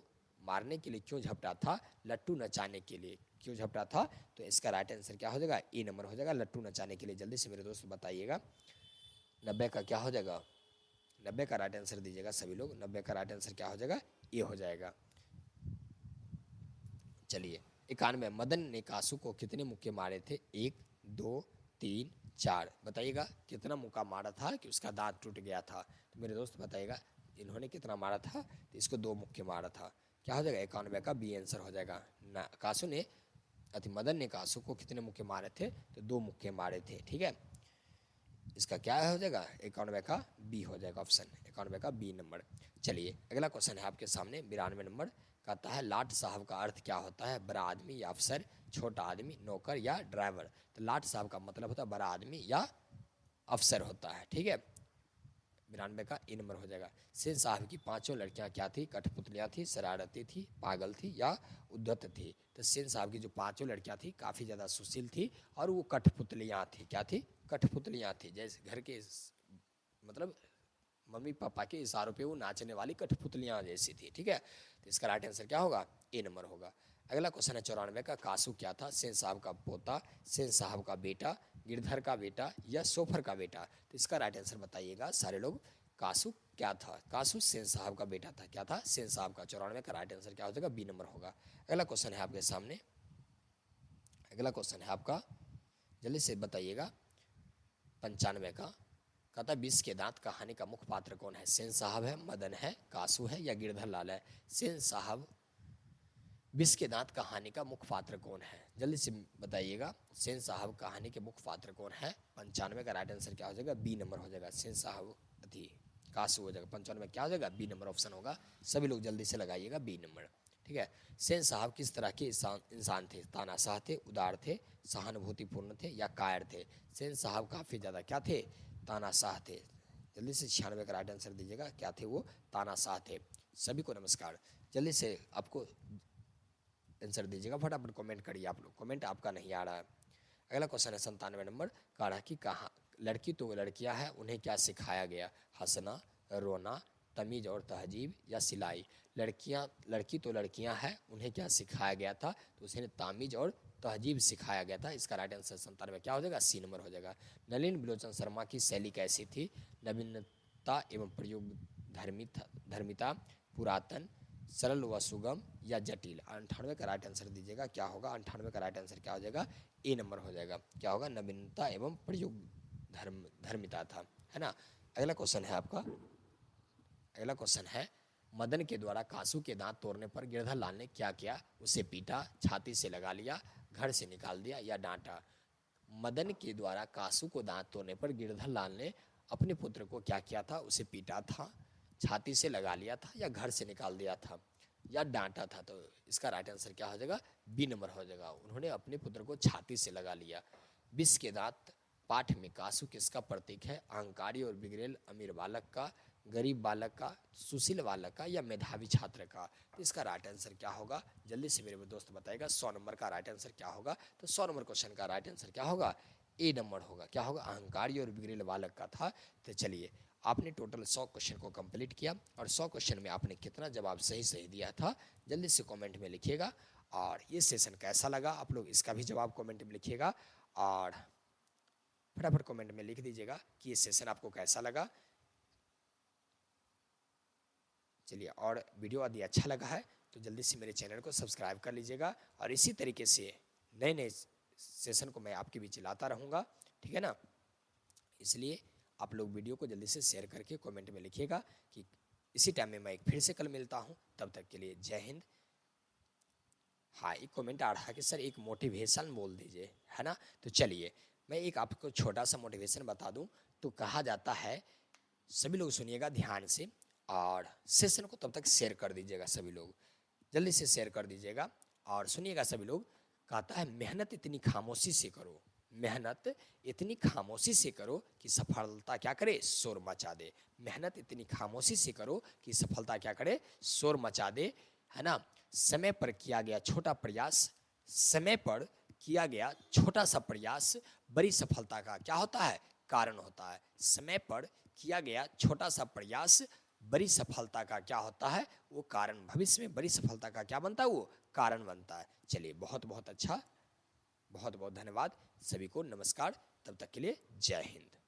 S1: मारने के लिए क्यों झपटा था? लट्टू नचाने के लिए क्यों झपटा था? तो इसका राइट आंसर क्या हो जाएगा, ए नंबर हो जाएगा, लट्टू नचाने के लिए। जल्दी से मेरे दोस्त बताइएगा। 90 का क्या हो जाएगा, 90 का राइट आंसर दीजिएगा सभी लोग। 90 का राइट आंसर क्या हो जाएगा, ए हो जाएगा। चलिए 91, मदन ने कासू को कितने मुक्के मारे थे? 1, 2, 3, 4? बताइएगा कितना मुक्का मारा था कि उसका दांत टूट गया था? तो मेरे दोस्त बताइएगा इन्होंने कितना मारा था? तो इसको 2 मुक्के मारा था। क्या हो जाएगा, 91 का बी आंसर हो जाएगा। ना कासू ने मदन ने कासू को कितने मुक्के मारे थे? तो 2 मुक्के मारे थे। ठीक है, इसका क्या हो जाएगा, 91 का बी हो जाएगा ऑप्शन, 91 का बी नंबर। चलिए अगला क्वेश्चन है आपके सामने 92 नंबर। कहता है लाट साहब का अर्थ क्या होता है? बड़ा आदमी या अफसर, छोटा आदमी, नौकर या ड्राइवर? तो लाट साहब का मतलब होता है बड़ा आदमी या अफसर होता है। ठीक है, 92 का ए नंबर हो जाएगा। सेन साहब की 5 लड़कियां क्या थी? कठपुतलियां थी, शरारती थी, पागल थी या उद्धत थी? तो सेन साहब की जो 5 लड़कियां थी काफ़ी ज़्यादा सुशील थी और वो कठपुतलियां थी। क्या थी? कठपुतलियां थी। जैसे घर के मतलब मम्मी पापा के इशारों पे वो नाचने वाली कठपुतलियां जैसी थी। ठीक है, तो इसका राइट आंसर क्या होगा, ए नंबर होगा। अगला क्वेश्चन है 94 का, कासू क्या था? सेन साहब का पोता, सेन साहब का बेटा, गिरधर का बेटा या सोफर का बेटा? तो इसका राइट आंसर बताइएगा सारे लोग। कासू क्या था? कासू सेन साहब का बेटा था। क्या था? सेन साहब का। 94 का राइट आंसर क्या हो जाएगा, बी नंबर होगा। अगला क्वेश्चन है आपके सामने, अगला क्वेश्चन है आपका, जल्दी से बताइएगा। 95 का कहता विष के दांत कहानी का मुख्य पात्र कौन है? सेन साहब है, मदन है, कासू है या गिरधर लाल है? सेन साहब विष के दांत कहानी का मुख्य पात्र कौन है? जल्दी से बताइएगा। सेन साहब कहानी के मुख्य पात्र कौन है? 95 का राइट आंसर क्या हो जाएगा, बी नंबर हो जाएगा। सेन साहब थी कासू हो जाएगा। 95 क्या हो जाएगा, बी नंबर ऑप्शन होगा। सभी लोग जल्दी से लगाइएगा बी नंबर। ठीक है, सेन साहब किस तरह के इंसान थे? तानाशाह थे, उदार थे, सहानुभूतिपूर्ण थे या कायर थे? सेन साहब काफ़ी ज़्यादा क्या थे, तानाशाह थे। जल्दी से 96 का राइट आंसर दीजिएगा। क्या थे वो? तानाशाह थे। सभी को नमस्कार। जल्दी से आपको आंसर दीजिएगा, फटाफट कमेंट करिए। आप लोग कमेंट आपका नहीं आ रहा है। अगला क्वेश्चन है 97 नंबर, काढ़ा की कहा लड़की तो लड़कियां हैं, उन्हें क्या सिखाया गया? हंसना, रोना, तमीज़ और तहजीब या सिलाई। लड़की तो लड़कियां हैं, उन्हें क्या सिखाया गया था, तो उसे तामीज़ और तहजीब सिखाया गया था। इसका राइट आंसर 97 क्या हो जाएगा, सी नंबर हो जाएगा। नलिन बिलोचन शर्मा की शैली कैसी थी, नवीनता एवं प्रयोग धर्मिता, पुरातन, सरल व सुगम या जटिल। 98 का राइट आंसर दीजिएगा, क्या होगा 98 का राइट आंसर क्या हो जाएगा, ए नंबर हो जाएगा। क्या होगा, नवीनता एवं प्रयोग धर्मिता था, है ना। अगला क्वेश्चन है आपका, अगला क्वेश्चन है, मदन के द्वारा कासू के दांत तोड़ने पर गिरधर लाल ने क्या किया, उसे पीटा, छाती से लगा लिया, घर से निकाल दिया या डांटा। मदन के द्वारा कासू को दांत तोड़ने पर गिरधर लाल ने अपने पुत्र को क्या किया था, उसे पीटा था, छाती से लगा लिया था या घर से निकाल दिया था या डांटा था। तो इसका राइट आंसर क्या हो जाएगा, बी नंबर हो जाएगा। उन्होंने अपने पुत्र को छाती से लगा लिया। विष के दांत पाठ में कासू किसका प्रतीक है, अहंकारी और बिगड़ेल अमीर बालक का, गरीब बालक का, सुशील बालक का या मेधावी छात्र का। तो इसका राइट आंसर क्या होगा, जल्दी से मेरे दोस्त बताएगा। 100 नंबर का राइट आंसर क्या होगा, तो 100 नंबर क्वेश्चन का राइट आंसर क्या होगा, ए नंबर होगा। क्या होगा, अहंकारी और बिगड़ेल बालक का था। तो चलिए, आपने टोटल 100 क्वेश्चन को कंप्लीट किया और 100 क्वेश्चन में आपने कितना जवाब सही सही दिया था, जल्दी से कमेंट में लिखिएगा। और ये सेशन कैसा लगा, आप लोग इसका भी जवाब कमेंट में लिखिएगा और फटाफट कमेंट में लिख दीजिएगा कि ये सेशन आपको कैसा लगा। चलिए, और वीडियो यदि अच्छा लगा है तो जल्दी से मेरे चैनल को सब्सक्राइब कर लीजिएगा और इसी तरीके से नए नए सेशन को मैं आपके बीच लाता रहूँगा, ठीक है ना। इसलिए आप लोग वीडियो को जल्दी से शेयर करके कमेंट में लिखिएगा कि इसी टाइम में मैं एक फिर से कल मिलता हूँ। तब तक के लिए जय हिंद। हाँ, एक कमेंट आ रहा है कि सर एक मोटिवेशन बोल दीजिए, है ना। तो चलिए, मैं एक आपको छोटा सा मोटिवेशन बता दूं। तो कहा जाता है, सभी लोग सुनिएगा ध्यान से और सेशन को तब तक शेयर कर दीजिएगा, सभी लोग जल्दी से शेयर कर दीजिएगा और सुनिएगा सभी लोग। कहता है, मेहनत इतनी खामोशी से करो, मेहनत इतनी खामोशी से करो कि सफलता क्या करे, शोर मचा दे। मेहनत इतनी खामोशी से करो कि सफलता क्या करे, शोर मचा दे, है ना। समय पर किया गया छोटा प्रयास, समय पर किया गया छोटा सा प्रयास बड़ी सफलता का क्या होता है, कारण होता है। समय पर किया गया छोटा सा प्रयास बड़ी सफलता का क्या होता है, वो कारण, भविष्य में बड़ी सफलता का क्या बनता है, वो कारण बनता है। चलिए, बहुत बहुत अच्छा, बहुत बहुत धन्यवाद सभी को, नमस्कार, तब तक के लिए जय हिंद।